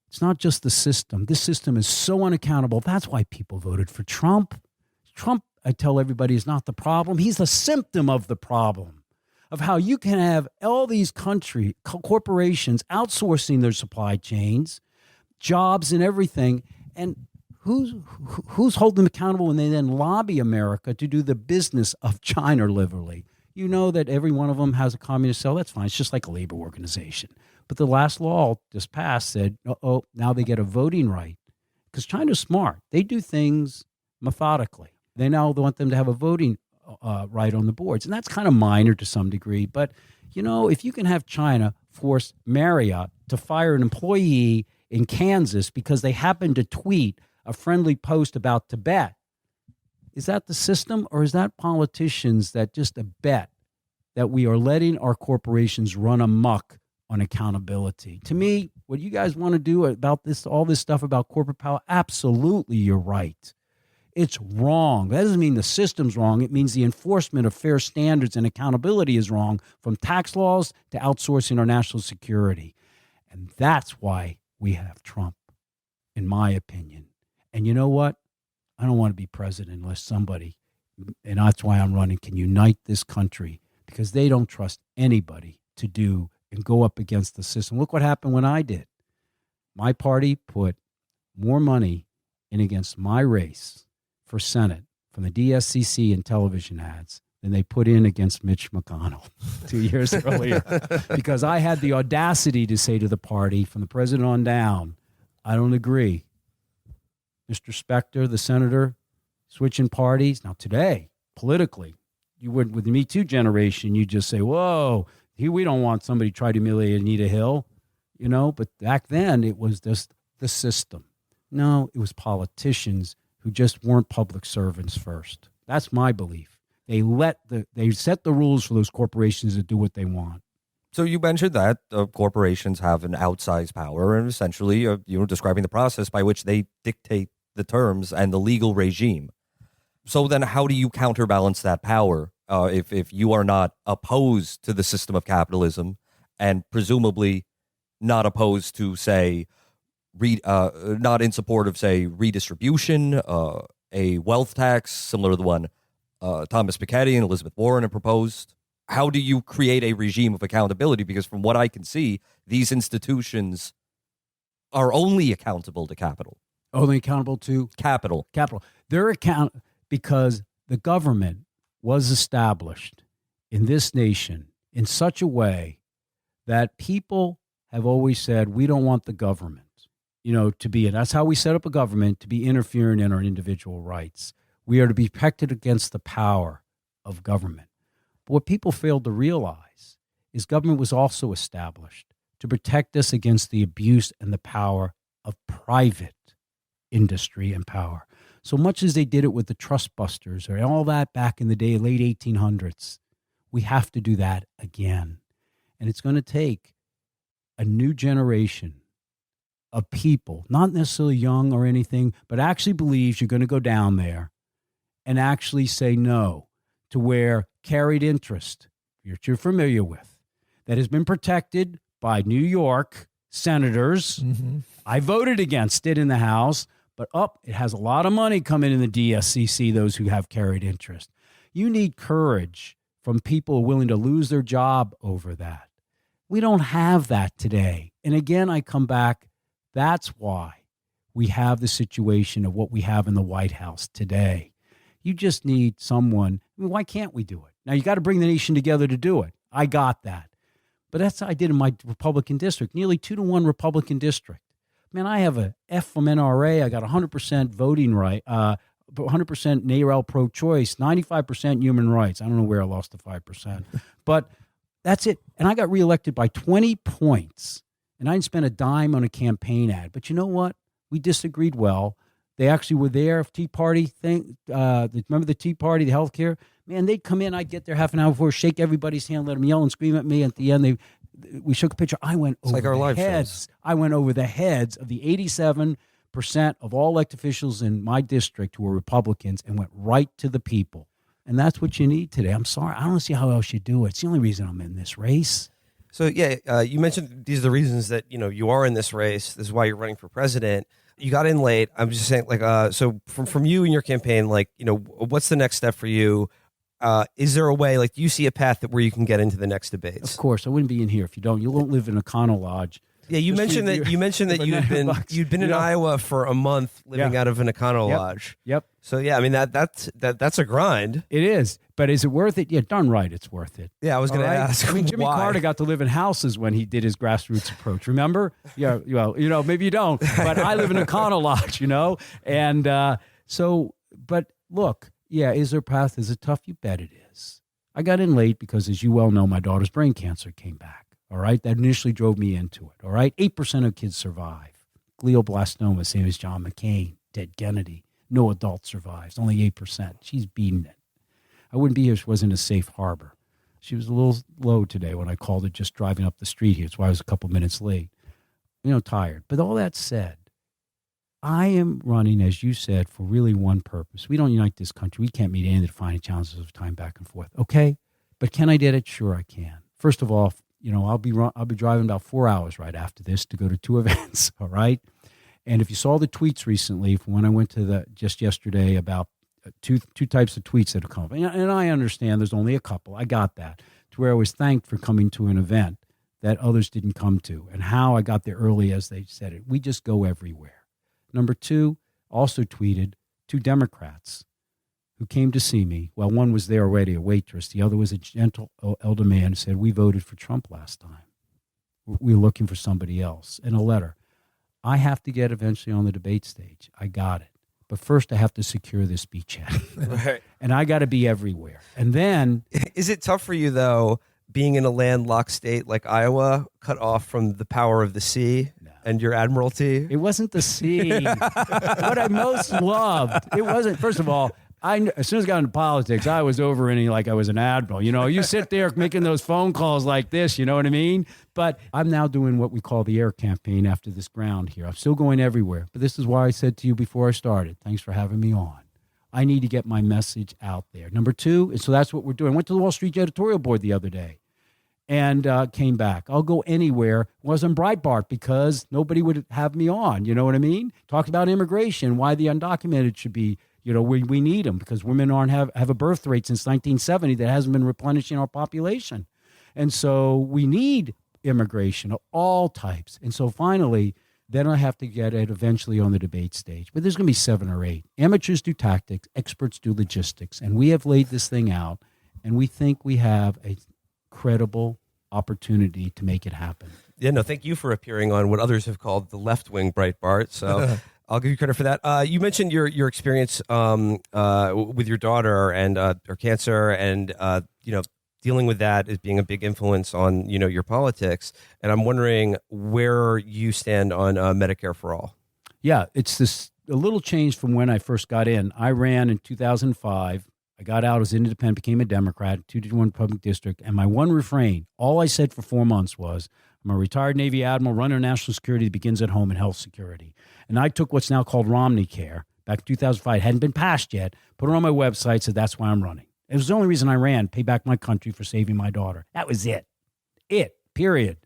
It's not just the system. This system is so unaccountable. That's why people voted for Trump. Trump, I tell everybody, is not the problem. He's the symptom of the problem, of how you can have all these corporations outsourcing their supply chains, jobs and everything. And who's holding them accountable when they then lobby America to do the business of China liberally? You know that every one of them has a communist cell. That's fine. It's just like a labor organization. But the last law just passed said, now they get a voting right. Because China's smart. They do things methodically. They now want them to have a voting right on the boards. And that's kind of minor to some degree. But, if you can have China force Marriott to fire an employee in Kansas because they happened to tweet a friendly post about Tibet, is that the system, or is that politicians that just bet that we are letting our corporations run amok on accountability? To me, what you guys want to do about this, all this stuff about corporate power, absolutely, you're right. It's wrong. That doesn't mean the system's wrong. It means the enforcement of fair standards and accountability is wrong, from tax laws to outsourcing our national security. And that's why we have Trump, in my opinion. And you know what? I don't want to be president unless somebody, and that's why I'm running, can unite this country, because they don't trust anybody to do and go up against the system. Look what happened when I did. My party put more money in against my race for Senate from the DSCC and television ads than they put in against Mitch McConnell 2 years earlier, because I had the audacity to say to the party, from the president on down, I don't agree. Mr. Specter, the senator, switching parties. Now today, politically, you would, with the Me Too generation, you just say, whoa, we don't want somebody to try to humiliate Anita Hill, but back then it was just the system. No, it was politicians who just weren't public servants first. That's my belief. They set the rules for those corporations to do what they want. So you mentioned that corporations have an outsized power, and essentially, describing the process by which they dictate the terms and the legal regime. So then how do you counterbalance that power if you are not opposed to the system of capitalism, and presumably not opposed to, say, not in support of, say, redistribution, a wealth tax similar to the one Thomas Piketty and Elizabeth Warren have proposed? How do you create a regime of accountability? Because from what I can see, these institutions are only accountable to capital. Only accountable to? Capital. They're because the government was established in this nation in such a way that people have always said, we don't want the government, to be, and that's how we set up a government, to be interfering in our individual rights. We are to be protected against the power of government. But what people failed to realize is government was also established to protect us against the abuse and the power of private industry and power. So much as they did it with the trust busters or all that back in the day, late 1800s, we have to do that again. And it's going to take a new generation of people, not necessarily young or anything, but actually believes you're going to go down there and actually say no to where carried interest, which you're familiar with, that has been protected by New York senators. Mm-hmm. I voted against it in the House, but it has a lot of money coming in the DSCC, those who have carried interest. You need courage from people willing to lose their job over that. We don't have that today. And again, I come back, that's why we have the situation of what we have in the White House today. You just need someone. Why can't we do it? Now, you got to bring the nation together to do it. I got that. But that's what I did in my Republican district, nearly 2-to-1 Republican district. Man, I have a F from NRA. I got 100% voting right, 100% NARAL pro-choice, 95% human rights. I don't know where I lost the 5%. But that's it. And I got reelected by 20 points. And I didn't spend a dime on a campaign ad. But you know what? We disagreed well. They actually were there, Tea Party thing. Remember the Tea Party, the healthcare? Man, they'd come in. I'd get there half an hour before, shake everybody's hand, let them yell and scream at me. At the end, we shook a picture. I went over like our the live heads. Shows. I went over the heads of the 87% of all elected officials in my district who were Republicans and went right to the people. And that's what you need today. I'm sorry. I don't see how else you do it. It's the only reason I'm in this race. So, you mentioned these are the reasons that, you are in this race. This is why you're running for president. You got in late. I'm just saying, so from you and your campaign, what's the next step for you? Is there a way, do you see a path where you can get into the next debates? Of course. I wouldn't be in here if you don't. You won't live in a Econo Lodge. Yeah, you mentioned that you'd been in Iowa for a month living out of an Econo Lodge. Yep. So yeah, I mean that's a grind. It is, but is it worth it? Yeah, darn right, it's worth it. Yeah, I was going All to right? ask. I mean, Jimmy why? Carter got to live in houses when he did his grassroots approach. Remember? Yeah, well, maybe you don't, but I live in a condo lodge, and But look, yeah, is there a path? Is it tough? You bet it is. I got in late because, as you well know, my daughter's brain cancer came back. All right, that initially drove me into it. All right, 8% of kids survive glioblastoma, same as John McCain, Ted Kennedy. No adult survives, only 8%. She's beaten it. I wouldn't be here if she wasn't a safe harbor. She was a little low today when I called it just driving up the street here. That's why I was a couple minutes late. Tired. But all that said, I am running, as you said, for really one purpose. We don't unite this country. We can't meet any of the defining challenges of time back and forth. Okay? But can I get it? Sure I can. First of all, I'll be driving about 4 hours right after this to go to 2 events, all right? And if you saw the tweets recently from when I went to just yesterday about two types of tweets that have come up, and I understand there's only a couple. I got that, to where I was thanked for coming to an event that others didn't come to, and how I got there early, as they said it. We just go everywhere. Number 2, also tweeted 2 Democrats who came to see me. Well, one was there already, a waitress. The other was a gentle elder man who said, we voted for Trump last time. We're looking for somebody else. In a letter. I have to get eventually on the debate stage. I got it. But first I have to secure this beachhead. Right. And I got to be everywhere. And then... Is it tough for you, though, being in a landlocked state like Iowa, cut off from the power of the sea and your admiralty? It wasn't the sea. What I most loved, it wasn't, first of all, as soon as I got into politics, I was overeating like I was an admiral. You sit there making those phone calls like this, you know what I mean? But I'm now doing what we call the air campaign after this ground here. I'm still going everywhere. But this is why I said to you before I started, thanks for having me on. I need to get my message out there. Number 2, and so that's what we're doing. I went to the Wall Street editorial board the other day and came back. I'll go anywhere. Wasn't Breitbart because nobody would have me on. You know what I mean? Talked about immigration, why the undocumented should be. We need them because women have a birth rate since 1970 that hasn't been replenishing our population. And so we need immigration of all types. And so finally, then I have to get it eventually on the debate stage. But there's going to be 7 or 8. Amateurs do tactics, experts do logistics. And we have laid this thing out, and we think we have a credible opportunity to make it happen. Yeah, no, thank you for appearing on what others have called the left-wing Breitbart. So I'll give you credit for that. You mentioned your experience with your daughter and her cancer, and dealing with that as being a big influence on your politics. And I'm wondering where you stand on Medicare for all. Yeah, it's a little change from when I first got in. I ran in 2005. I got out as independent, became a Democrat, 2-1 Republican district, and my one refrain, all I said for 4 months was, I'm a retired Navy admiral, running national security that begins at home and health security. And I took what's now called Romney Care back in 2005. It hadn't been passed yet. Put it on my website, said that's why I'm running. It was the only reason I ran, pay back my country for saving my daughter. That was it. Period.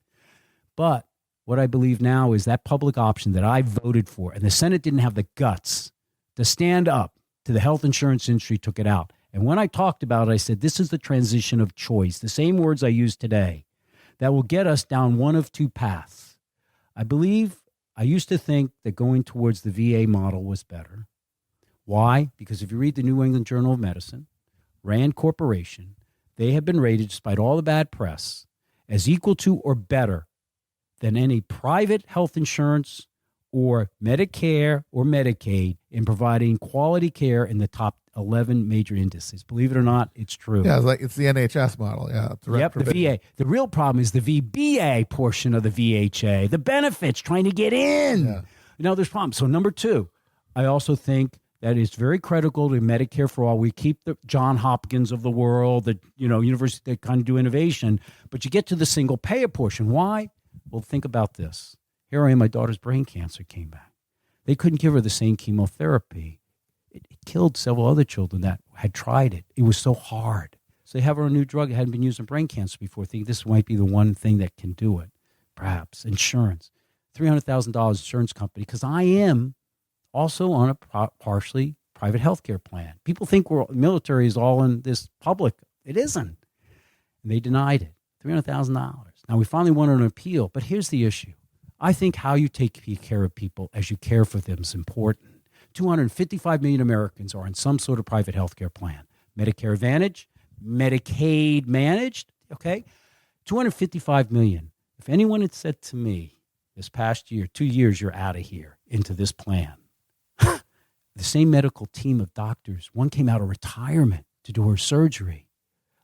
But what I believe now is that public option that I voted for, and the Senate didn't have the guts to stand up to the health insurance industry, took it out. And when I talked about it, I said, this is the transition of choice, the same words I use today, that will get us down one of 2 paths. I used to think that going towards the VA model was better. Why? Because if you read the New England Journal of Medicine, Rand Corporation, they have been rated, despite all the bad press, as equal to or better than any private health insurance or Medicare or Medicaid in providing quality care in the top 11 major indices. Believe it or not, it's true. Yeah, it's the NHS model. Yeah, the VA. The real problem is the VBA portion of the VHA, the benefits trying to get in. Yeah. There's problems. So number 2, I also think that it's very critical to Medicare for all. We keep the John Hopkins of the world, the universities that kind of do innovation, but you get to the single payer portion. Why? Well, think about this. Here I am, my daughter's brain cancer came back. They couldn't give her the same chemotherapy. It killed several other children that had tried it. It was so hard. So they have her a new drug that hadn't been used in brain cancer before, thinking this might be the one thing that can do it. Perhaps insurance, $300,000 insurance company, because I am also on a partially private health care plan. People think military is all in this public. It isn't. And they denied it. $300,000. Now, we finally won an appeal, but here's the issue. I think how you take care of people as you care for them is important. 255 million Americans are on some sort of private health care plan. Medicare Advantage, Medicaid managed, okay? 255 million. If anyone had said to me this past year, 2 years, you're out of here into this plan, the same medical team of doctors, one came out of retirement to do her surgery,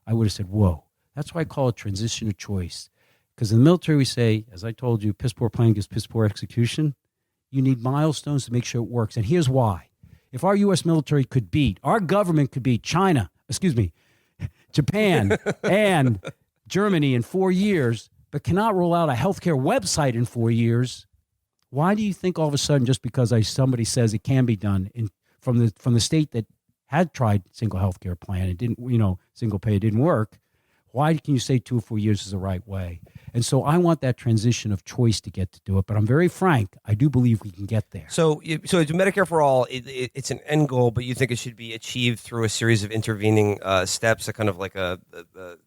I would have said, whoa. That's why I call it transition of choice. Because in the military, we say, as I told you, piss poor plan gives piss poor execution. You need milestones to make sure it works. And here's why. If our U.S. military could beat, our government could beat Japan and Germany in 4 years, but cannot roll out a healthcare website in 4 years, why do you think all of a sudden, just because somebody says it can be done from the state that had tried single healthcare plan, it didn't, single pay, it didn't work, why can you say 2 or 4 years is the right way? And so I want that transition of choice to get to do it. But I'm very frank. I do believe we can get there. So it's Medicare for all. It's an end goal, but you think it should be achieved through a series of intervening steps, a kind of like a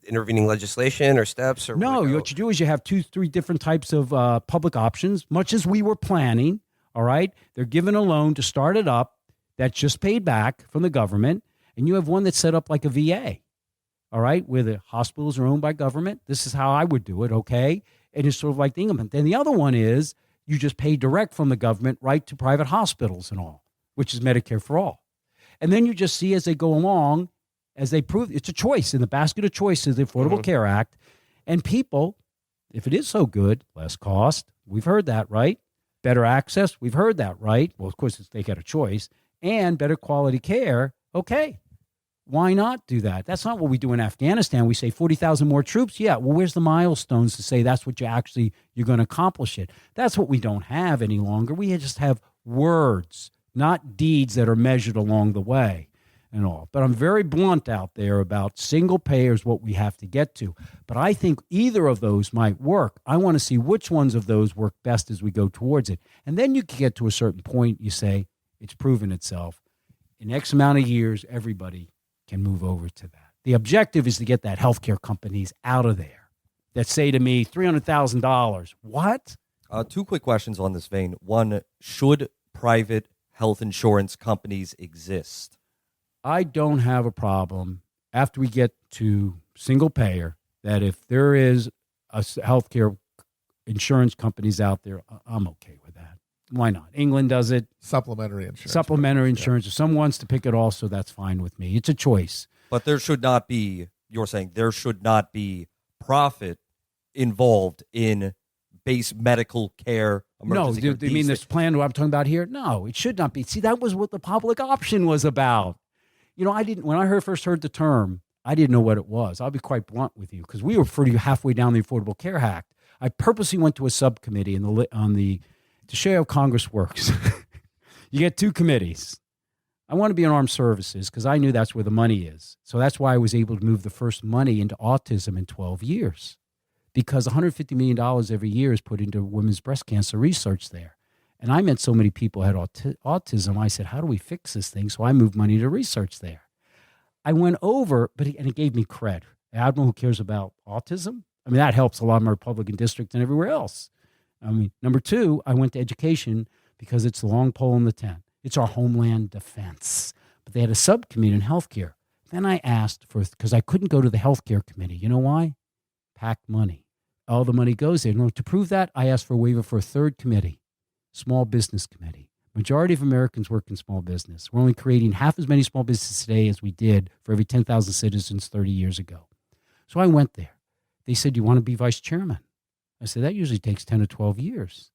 intervening legislation or steps? Or no, what you do is you have 2-3 different types of public options, much as we were planning. All right. They're given a loan to start it up that's just paid back from the government. And you have one that's set up like a VA. All right, where the hospitals are owned by government. This is how I would do it, okay? And it's sort of like the England. Then the other one is you just pay direct from the government right to private hospitals and all, which is Medicare for all. And then you just see as they go along, as they prove, it's a choice. In the basket of choices, the Affordable Care Act. And people, if it is so good, less cost, we've heard that, right? Better access, we've heard that, right? Well, of course, they got a choice. And better quality care, okay. Why not do that? That's not what we do in Afghanistan. We say 40,000 more troops. Yeah, well, where's the milestones to say that's what you're going to accomplish it? That's what we don't have any longer. We just have words, not deeds that are measured along the way and all. But I'm very blunt out there about single payers, what we have to get to. But I think either of those might work. I want to see which ones of those work best as we go towards it. And then you can get to a certain point, you say, it's proven itself. In X amount of years, everybody can move over to that. The objective is to get that healthcare companies out of there that say to me, $300,000. What? 2 quick questions on this vein. One, should private health insurance companies exist? I don't have a problem after we get to single payer that if there is a healthcare insurance companies out there, I'm okay with that. Why not? England does it. Supplementary insurance. Supplementary insurance. If someone wants to pick it also, that's fine with me. It's a choice. But there should not be, you're saying there should not be profit involved in base medical care. No, do you mean this plan I'm talking about here? No, it should not be. See, that was what the public option was about. When I first heard the term, I didn't know what it was. I'll be quite blunt with you because we were pretty halfway down the Affordable Care Act. I purposely went to a subcommittee to show how Congress works. You get 2 committees. I want to be in armed services because I knew that's where the money is. So that's why I was able to move the first money into autism in 12 years because $150 million every year is put into women's breast cancer research there. And I met so many people who had autism. I said, how do we fix this thing? So I moved money to research there. I went over, and it gave me cred. Admiral who cares about autism. I mean, that helps a lot in my Republican district and everywhere else. I mean, number 2, I went to education because it's the long pole in the tent. It's our homeland defense. But they had a subcommittee in healthcare. Then I asked because I couldn't go to the healthcare committee. You know why? Packed money. All the money goes there. No, to prove that, I asked for a waiver for a 3rd committee, small business committee. Majority of Americans work in small business. We're only creating half as many small businesses today as we did for every 10,000 citizens 30 years ago. So I went there. They said, you want to be vice chairman? I said, that usually takes 10 to 12 years.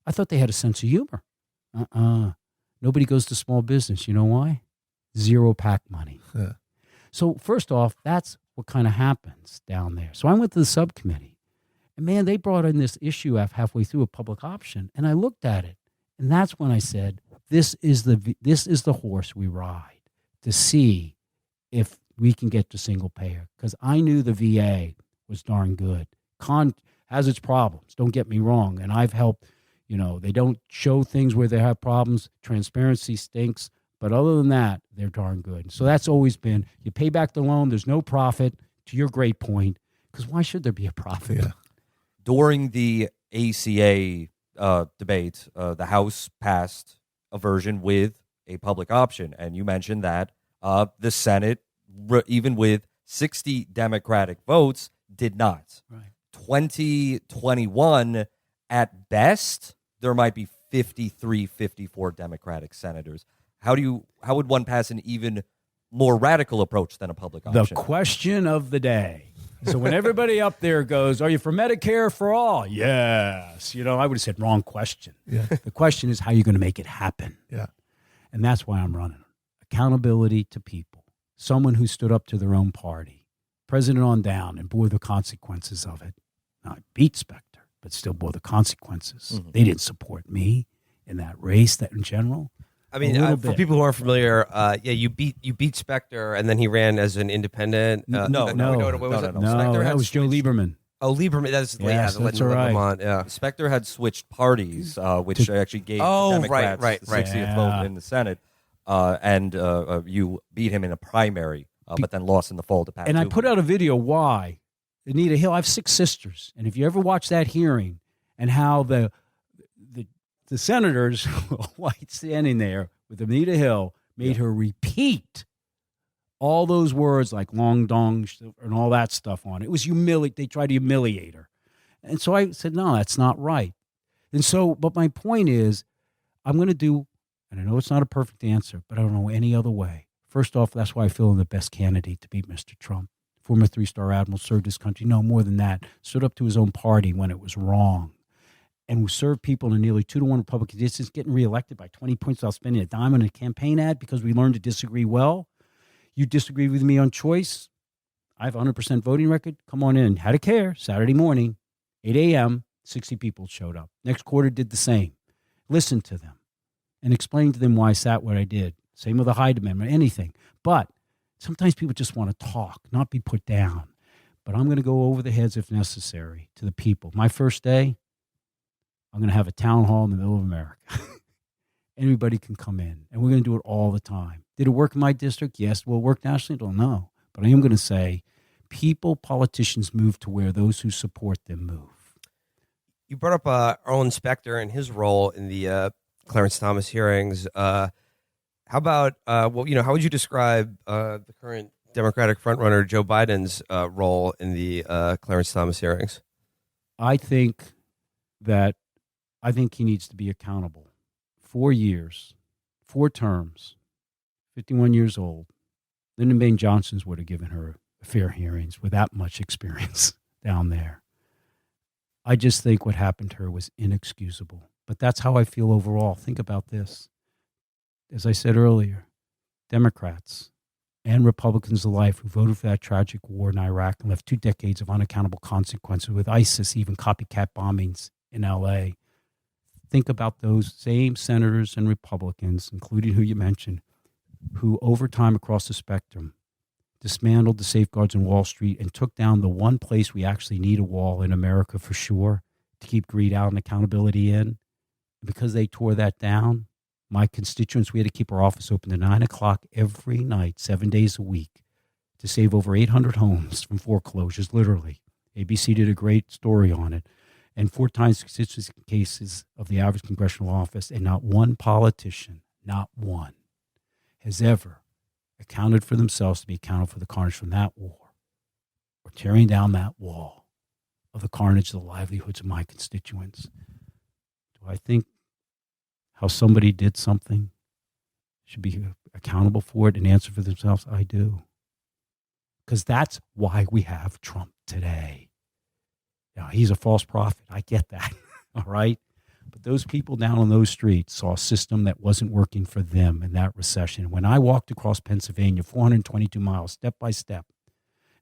I thought they had a sense of humor. Nobody goes to small business. You know why? 0 PAC money. Yeah. So first off, that's what kind of happens down there. So I went to the subcommittee. And man, they brought in this issue halfway through a public option. And I looked at it. And that's when I said, this is the horse we ride to see if we can get to single payer. Because I knew the VA was darn good. Has its problems, don't get me wrong. And I've helped, they don't show things where they have problems. Transparency stinks. But other than that, they're darn good. So that's always been, you pay back the loan, there's no profit, to your great point, because why should there be a profit? Yeah. During the ACA debate, the House passed a version with a public option. And you mentioned that the Senate, even with 60 Democratic votes, did not. Right. 2021, at best, there might be 53, 54 Democratic senators. How would one pass an even more radical approach than a public option? The question of the day. So when everybody up there goes, are you for Medicare for all? Yes. I would have said wrong question. Yeah. The question is, how are you going to make it happen? Yeah. And that's why I'm running. Accountability to people. Someone who stood up to their own party. President on down and bore the consequences of it. Now, I beat Specter, but still bore the consequences. Mm-hmm. They didn't support me in that race that in general. I mean, for people who aren't familiar, you beat Specter, and then he ran as an independent. No, Specter that was Joe Lieberman. Oh, Lieberman. That's Yes, that's right. Yeah. Specter had switched parties, which actually gave the Democrats the 60th vote in the Senate, and you beat him in a primary, but then lost in the fall to Pat. And I put out a video why Anita Hill. I have 6 sisters, and if you ever watch that hearing and how the senators, white standing there with Anita Hill, made her repeat all those words like long dong and all that stuff on it. It was they tried to humiliate her. And so I said, no, that's not right. And so, but my point is, I'm going to do, and I know it's not a perfect answer, but I don't know any other way. First off, that's why I feel I'm the best candidate to beat Mr. Trump. Former 3-star admiral, served his country. No, more than that. Stood up to his own party when it was wrong. And who served people in a nearly 2-to-1 Republican distance, getting reelected by 20 points without spending a dime on a campaign ad because we learned to disagree well. You disagree with me on choice. I have a 100% voting record. Come on in. Had a care. Saturday morning, 8 a.m., 60 people showed up. Next quarter did the same. Listened to them and explained to them why I sat what I did. Same with the Hyde Amendment, anything. But sometimes people just want to talk, not be put down. But I'm going to go over the heads if necessary to the people. My first day, I'm going to have a town hall in the middle of America. Anybody can come in, and we're going to do it all the time. Did it work in my district? Yes. Will it work nationally? I don't know. But I am going to say politicians move to where those who support them move. You brought up Earl Specter and his role in the Clarence Thomas hearings. How about, how would you describe the current Democratic frontrunner Joe Biden's role in the Clarence Thomas hearings? I think he needs to be accountable. 4 years, 4 terms, 51 years old. Lyndon Baines Johnson's would have given her fair hearings with that much experience down there. I just think what happened to her was inexcusable. But that's how I feel overall. Think about this. As I said earlier, Democrats and Republicans alike who voted for that tragic war in Iraq and left 2 decades of unaccountable consequences with ISIS, even copycat bombings in L.A., think about those same senators and Republicans, including who you mentioned, who over time across the spectrum dismantled the safeguards in Wall Street and took down the one place we actually need a wall in America for sure to keep greed out and accountability in. Because they tore that down, my constituents, we had to keep our office open to 9 o'clock every night, 7 days a week, to save over 800 homes from foreclosures, literally. ABC did a great story on it. And 4 times constituency cases of the average congressional office, and not one politician, not one, has ever accounted for themselves to be accountable for the carnage from that war or tearing down that wall of the carnage of the livelihoods of my constituents. Do I think how somebody did something should be accountable for it and answer for themselves? I do. Because that's why we have Trump today. Now, he's a false prophet. I get that. All right. But those people down on those streets saw a system that wasn't working for them in that recession. When I walked across Pennsylvania, 422 miles, step by step,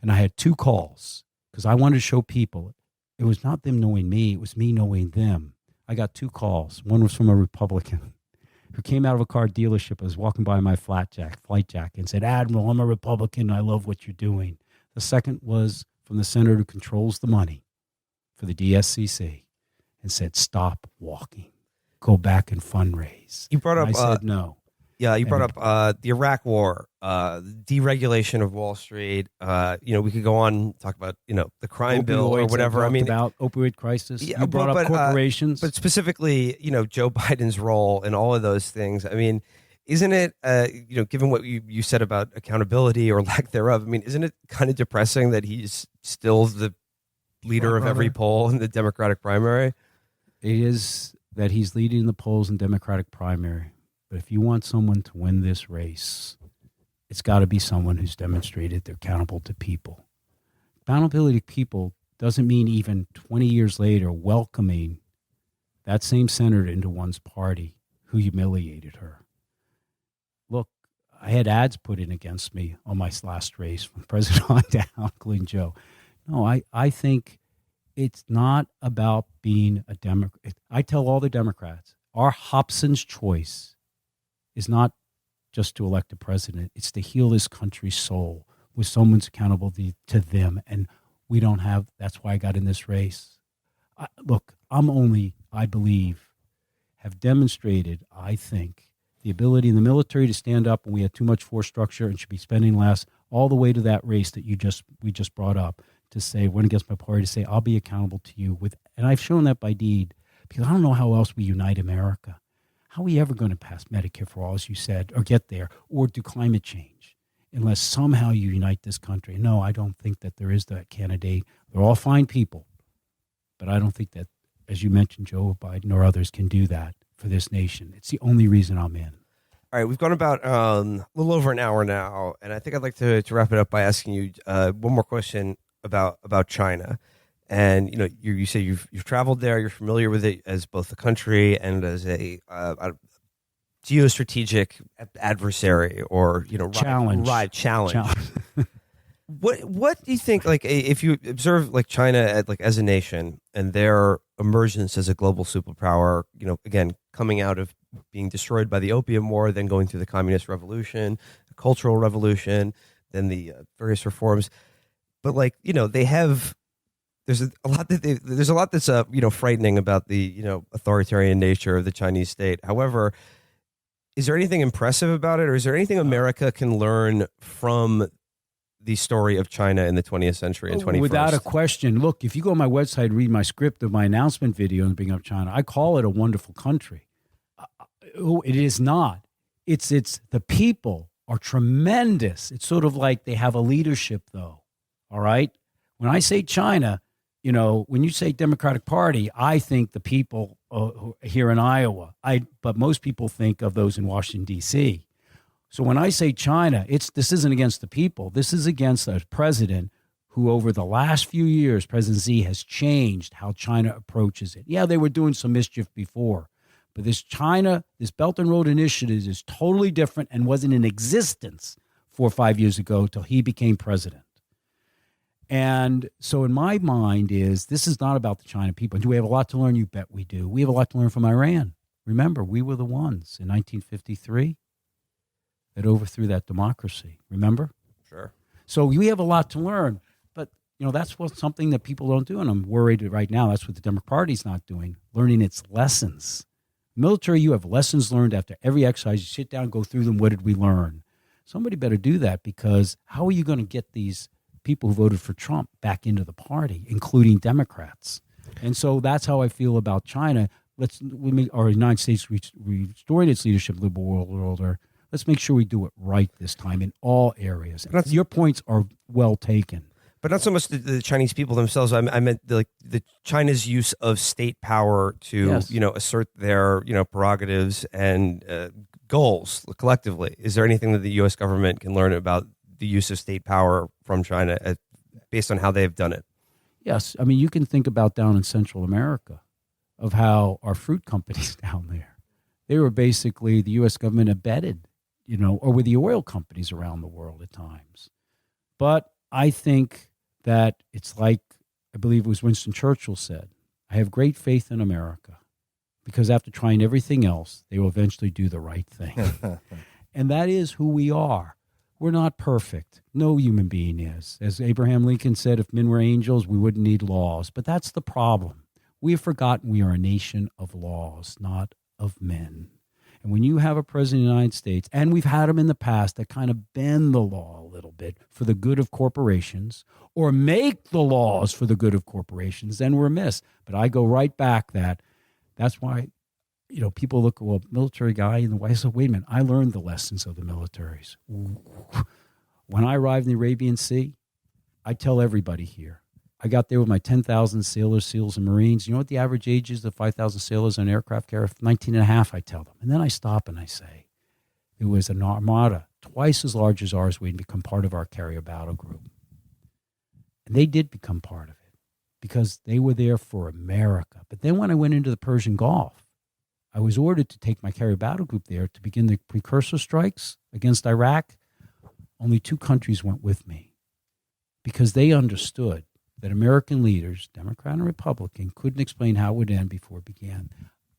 and I had 2 calls because I wanted to show people it was not them knowing me, it was me knowing them. I got 2 calls. One was from a Republican who came out of a car dealership. I was walking by my flight jack, and said, "Admiral, I'm a Republican. I love what you're doing." The second was from the senator who controls the money for the DSCC and said, "Stop walking. Go back and fundraise." You brought up. And I said no. Yeah, you brought up the Iraq War, deregulation of Wall Street. We could go on and talk about the crime bill or whatever. I mean, about opioid crisis. Yeah, you brought up corporations, but specifically, Joe Biden's role in all of those things. I mean, isn't it, given what you said about accountability or lack thereof, I mean, isn't it kind of depressing that he's still the leader of every poll in the Democratic primary? It is that he's leading the polls in Democratic primary. But if you want someone to win this race, it's got to be someone who's demonstrated they're accountable to people. Accountability to people doesn't mean even 20 years later welcoming that same senator into one's party who humiliated her. Look, I had ads put in against me on my last race from President on down, including Joe. No, I think it's not about being a Democrat. I tell all the Democrats, our Hobson's choice is not just to elect a president. It's to heal this country's soul with someone's accountable to them. And we don't have, that's why I got in this race. Look, I believe, have demonstrated, I think, the ability in the military to stand up when we had too much force structure and should be spending less, all the way to that race that we just brought up, to say, went against my party, to say, I'll be accountable to you. And I've shown that by deed, because I don't know how else we unite America. How are we ever going to pass Medicare for all, as you said, or get there, or do climate change, unless somehow you unite this country? No, I don't think that there is that candidate. They're all fine people, but I don't think that, as you mentioned, Joe Biden or others can do that for this nation. It's the only reason I'm in. All right, we've gone about a little over an hour now, and I think I'd like to wrap it up by asking you one more question about China. And you say you've traveled there, you're familiar with it as both a country and as a geostrategic adversary, or challenge. What do you think? Like, if you observe like China as a nation and their emergence as a global superpower, again coming out of being destroyed by the Opium War, then going through the Communist Revolution, the Cultural Revolution, then the various reforms, but they have. There's a lot that's frightening about the authoritarian nature of the Chinese state. However, is there anything impressive about it, or is there anything America can learn from the story of China in the 20th century and 21st? Without a question. Look, if you go on my website and read my script of my announcement video and bring up China, I call it a wonderful country. It is not. It's the people are tremendous. It's sort of like they have a leadership, though. All right. When I say China, when you say Democratic Party, I think the people here in Iowa. But most people think of those in Washington, D.C. So when I say China, this isn't against the people. This is against a president who, over the last few years, President Xi, has changed how China approaches it. Yeah, they were doing some mischief before, but this Belt and Road Initiative is totally different and wasn't in existence 4 or 5 years ago till he became president. And so in my mind this is not about the China people. Do we have a lot to learn? You bet we do. We have a lot to learn from Iran. Remember, we were the ones in 1953 that overthrew that democracy. Remember? Sure. So we have a lot to learn. But, that's something that people don't do. And I'm worried right now that's what the Democratic Party's not doing, learning its lessons. Military, you have lessons learned after every exercise. You sit down, go through them. What did we learn? Somebody better do that, because how are you going to get these people who voted for Trump back into the party, including Democrats? And so that's how I feel about China. Our United States restoring its leadership in the liberal world order. Let's make sure we do it right this time in all areas. Your points are well taken. But not so much the Chinese people themselves. I meant the China's use of state power to assert their prerogatives and goals collectively. Is there anything that the U.S. government can learn about the use of state power from China based on how they've done it? Yes. I mean, you can think about down in Central America of how our fruit companies down there, they were basically the U.S. government embedded, or with the oil companies around the world at times. But I think that it's like, I believe it was Winston Churchill said, I have great faith in America because after trying everything else, they will eventually do the right thing. And that is who we are. We're not perfect. No human being is. As Abraham Lincoln said, if men were angels, we wouldn't need laws. But that's the problem. We have forgotten we are a nation of laws, not of men. And when you have a president of the United States, and we've had them in the past that kind of bend the law a little bit for the good of corporations or make the laws for the good of corporations, then we're amiss. But I go right back that's why people look, well, military guy in the White House. Wait a minute, I learned the lessons of the militaries. When I arrived in the Arabian Sea, I tell everybody here, I got there with my 10,000 sailors, SEALs, and Marines. You know what the average age is of 5,000 sailors on an aircraft carrier? 19 and a half, I tell them. And then I stop and I say, there was an armada twice as large as ours waiting to become part of our carrier battle group. And they did become part of it because they were there for America. But then when I went into the Persian Gulf, I was ordered to take my carrier battle group there to begin the precursor strikes against Iraq. Only 2 countries went with me because they understood that American leaders, Democrat and Republican, couldn't explain how it would end before it began.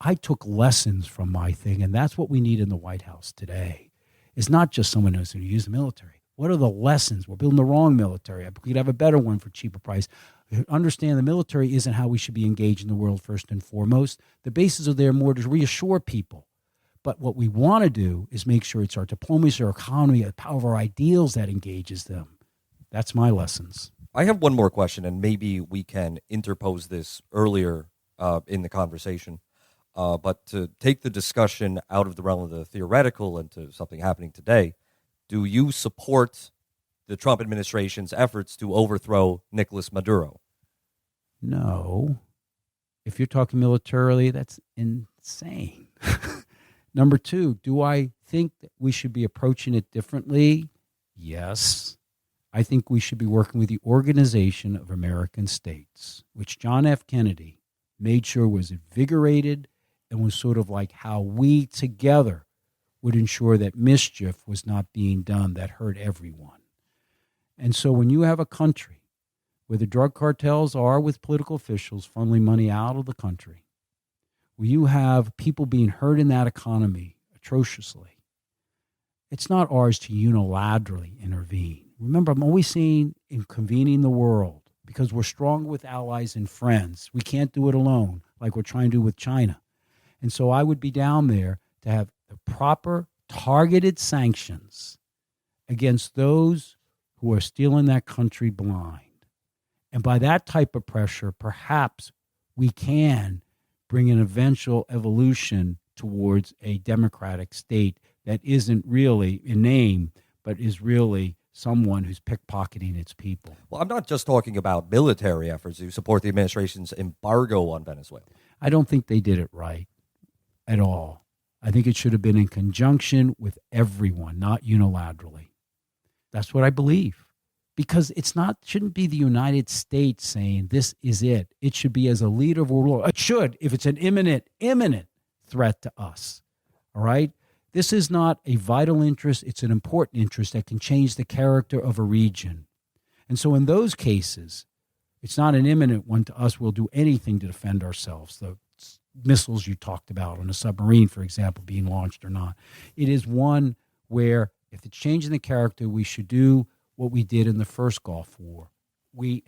I took lessons from my thing, and that's what we need in the White House today. It's not just someone who's going to use the military. What are the lessons? We're building the wrong military. We could have a better one for cheaper price. Understand the military isn't how we should be engaged in the world first and foremost. The bases are there more to reassure people. But what we want to do is make sure it's our diplomacy, our economy, the power of our ideals that engages them. That's my lessons. I have one more question, and maybe we can interpose this earlier in the conversation. But to take the discussion out of the realm of the theoretical into something happening today, do you support the Trump administration's efforts to overthrow Nicolas Maduro? No. If you're talking militarily, that's insane. Number 2, do I think that we should be approaching it differently? Yes. I think we should be working with the Organization of American States, which John F. Kennedy made sure was invigorated and was sort of like how we together would ensure that mischief was not being done that hurt everyone. And so when you have a country where the drug cartels are with political officials funneling money out of the country, where you have people being hurt in that economy atrociously, it's not ours to unilaterally intervene. Remember, I'm always saying in convening the world because we're strong with allies and friends. We can't do it alone like we're trying to do with China. And so I would be down there to have the proper targeted sanctions against those who are stealing that country blind. And by that type of pressure, perhaps we can bring an eventual evolution towards a democratic state that isn't really in name, but is really someone who's pickpocketing its people. Well, I'm not just talking about military efforts to support the administration's embargo on Venezuela. I don't think they did it right at all. I think it should have been in conjunction with everyone, not unilaterally. That's what I believe. Because shouldn't be the United States saying this is it. It should be as a leader of world war. It should, if it's an imminent threat to us. All right? This is not a vital interest. It's an important interest that can change the character of a region. And so in those cases, it's not an imminent one to us. We'll do anything to defend ourselves. The missiles you talked about on a submarine, for example, being launched or not. It is one where if it's changing the character, we should do what we did in the first Gulf War. We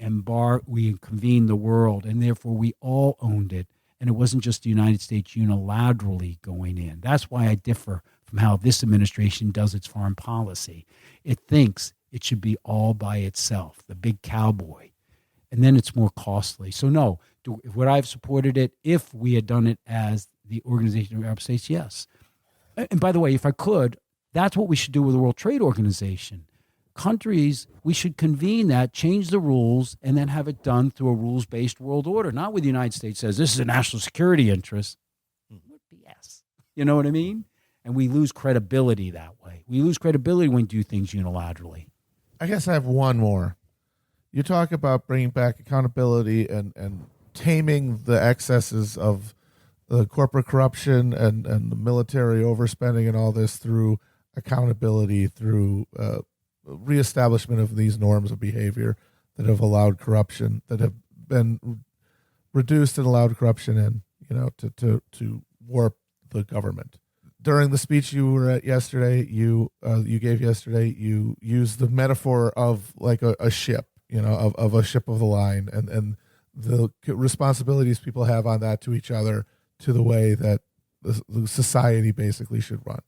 convened the world, and therefore we all owned it. And it wasn't just the United States unilaterally going in. That's why I differ from how this administration does its foreign policy. It thinks it should be all by itself, the big cowboy. And then it's more costly. So no, would I have supported it if we had done it as the Organization of Arab States? Yes. And by the way, if I could, that's what we should do with the World Trade Organization. Countries, we should convene that, change the rules, and then have it done through a rules-based world order, not where the United States says this is a national security interest. What BS? You know what I mean? And we lose credibility that way. We lose credibility when we do things unilaterally. I guess I have one more. You talk about bringing back accountability and taming the excesses of the corporate corruption and the military overspending and all this through accountability, through reestablishment of these norms of behavior that have allowed corruption, that have been reduced and allowed corruption to warp the government. During the speech you were at yesterday, you gave yesterday, you used the metaphor of like a ship, of a ship of the line, and the responsibilities people have on that to each other, to the way that the society basically should run.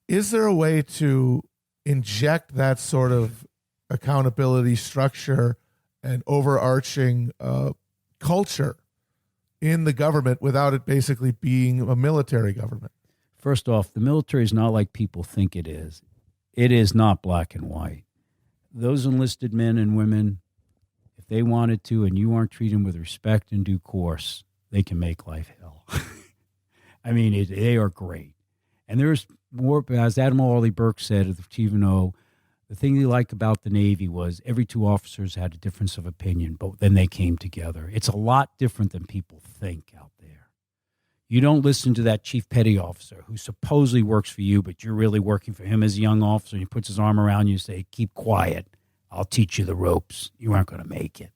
Is there a way to inject that sort of accountability structure and overarching culture in the government without it basically being a military government? First off, the military is not like people think it is. It is not black and white. Those enlisted men and women, if they wanted to and you aren't treating them with respect and due course, they can make life hell. I mean, they are great. And there's more, as Admiral Arleigh Burke said, of even though the thing he liked about the Navy was every two officers had a difference of opinion, but then they came together. It's a lot different than people think out there. You don't listen to that chief petty officer who supposedly works for you, but you're really working for him as a young officer. He puts his arm around you and say, keep quiet. I'll teach you the ropes. You aren't going to make it.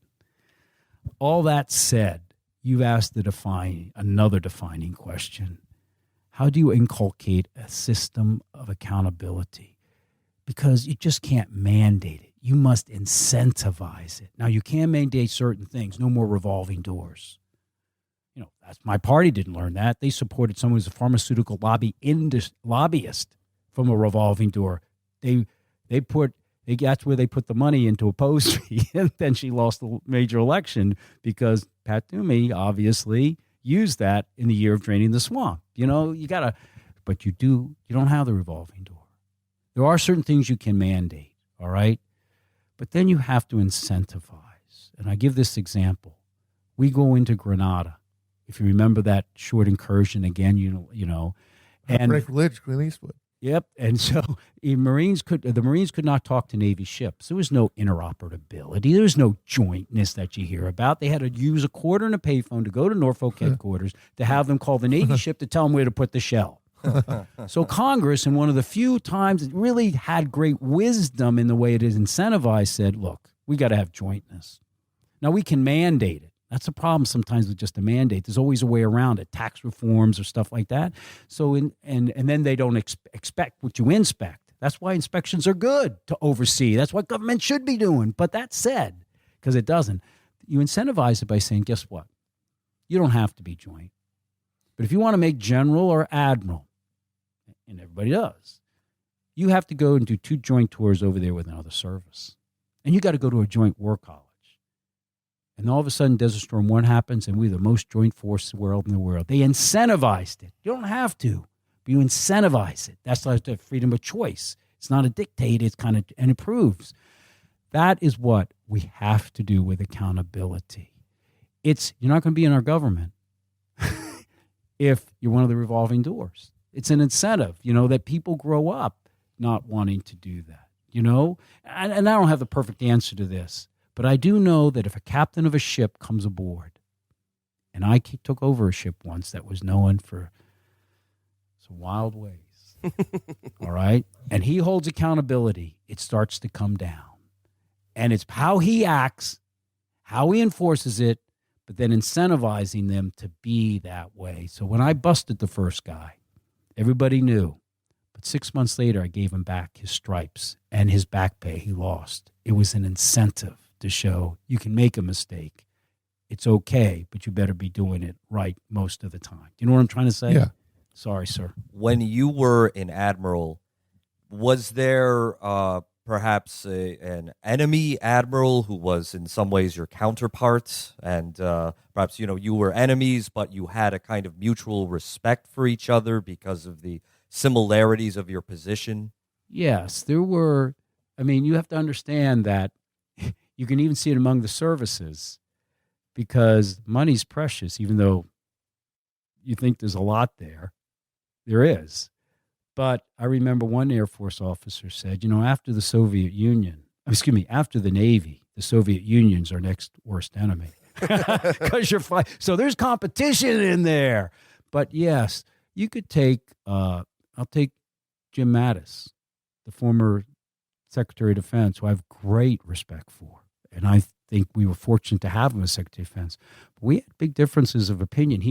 All that said, you've asked another defining question. How do you inculcate a system of accountability? Because you just can't mandate it. You must incentivize it. Now, you can mandate certain things. No more revolving doors. That's my party didn't learn that. They supported someone who's a pharmaceutical lobbyist from a revolving door. That's where they put the money into oppose me, and then she lost the major election because Pat Toomey obviously used that in the year of draining the swamp. But you don't have the revolving door. There are certain things you can mandate, all right? But then you have to incentivize. And I give this example. We go into Grenada. If you remember that short incursion again, and Break Ridge, Clint Eastwood. Yep. And so the Marines could not talk to Navy ships. There was no interoperability. There was no jointness that you hear about. They had to use a quarter and a payphone to go to Norfolk headquarters to have them call the Navy ship to tell them where to put the shell. So Congress, in one of the few times it really had great wisdom in the way it is incentivized, said, look, we got to have jointness. Now, we can mandate it. That's a problem sometimes with just a mandate. There's always a way around it, tax reforms or stuff like that. So and then they don't expect what you inspect. That's why inspections are good to oversee. That's what government should be doing. But that said, because it doesn't, you incentivize it by saying, guess what? You don't have to be joint. But if you want to make general or admiral, and everybody does, you have to go and do 2 joint tours over there with another service. And you got to go to a joint war college. And all of a sudden, Desert Storm 1 happens, and we're the most joint force world in the world. They incentivized it. You don't have to, but you incentivize it. That's like the freedom of choice. It's not a dictate. It's and it proves. That is what we have to do with accountability. You're not going to be in our government if you're one of the revolving doors. It's an incentive, that people grow up not wanting to do that, And I don't have the perfect answer to this. But I do know that if a captain of a ship comes aboard, and I took over a ship once that was known for some wild ways, all right? And he holds accountability, it starts to come down. And it's how he acts, how he enforces it, but then incentivizing them to be that way. So when I busted the first guy, everybody knew. But 6 months later, I gave him back his stripes and his back pay he lost. It was an incentive to show you can make a mistake. It's okay, but you better be doing it right most of the time. Do you know what I'm trying to say? Yeah. Sorry, sir. When you were an admiral, was there perhaps an enemy admiral who was in some ways your counterpart? And perhaps, you were enemies, but you had a kind of mutual respect for each other because of the similarities of your position? Yes, there were. I mean, you have to understand that you can even see it among the services because money's precious, even though you think there's a lot there. There is. But I remember one Air Force officer said, after the after the Navy, the Soviet Union's our next worst enemy. Because you're fighting. So there's competition in there. But yes, you could take, I'll take Jim Mattis, the former Secretary of Defense, who I have great respect for. And I think we were fortunate to have him as Secretary of Defense. But we had big differences of opinion.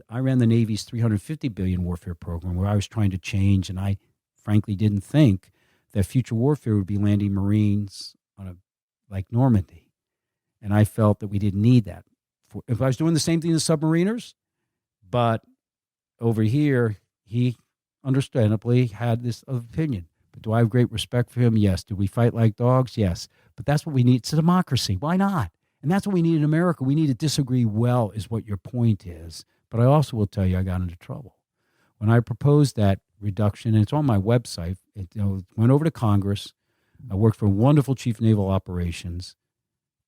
I ran the Navy's $350 billion warfare program where I was trying to change, and I frankly didn't think that future warfare would be landing Marines on like Normandy. And I felt that we didn't need that. If I was doing the same thing as submariners, but over here, he understandably had this opinion. But do I have great respect for him? Yes. Do we fight like dogs? Yes. But that's what we need. It's a democracy. Why not? And that's what we need in America. We need to disagree well, is what your point is. But I also will tell you, I got into trouble. When I proposed that reduction, and it's on my website, it went over to Congress. I worked for a wonderful chief of naval operations.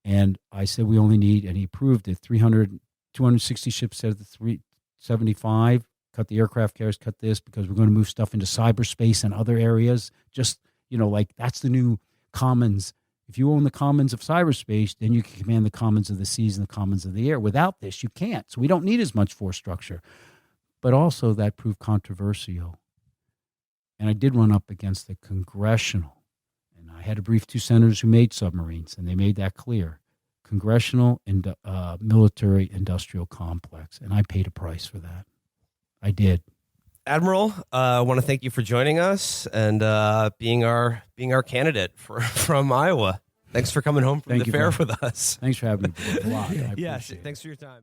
And I said we only need, and he approved it, 260 ships instead of the 375. Cut the aircraft carriers, cut this, because we're going to move stuff into cyberspace and other areas. Just, like that's the new commons. If you own the commons of cyberspace, then you can command the commons of the seas and the commons of the air. Without this, you can't. So we don't need as much force structure. But also that proved controversial. And I did run up against the congressional. And I had to brief 2 senators who made submarines, and they made that clear. Congressional and military industrial complex. And I paid a price for that. I did. Admiral, I want to thank you for joining us and being our candidate from Iowa. Thanks for coming home from the fair with us. Thanks for having me. A lot. I Yes, appreciate it. thanks for your time.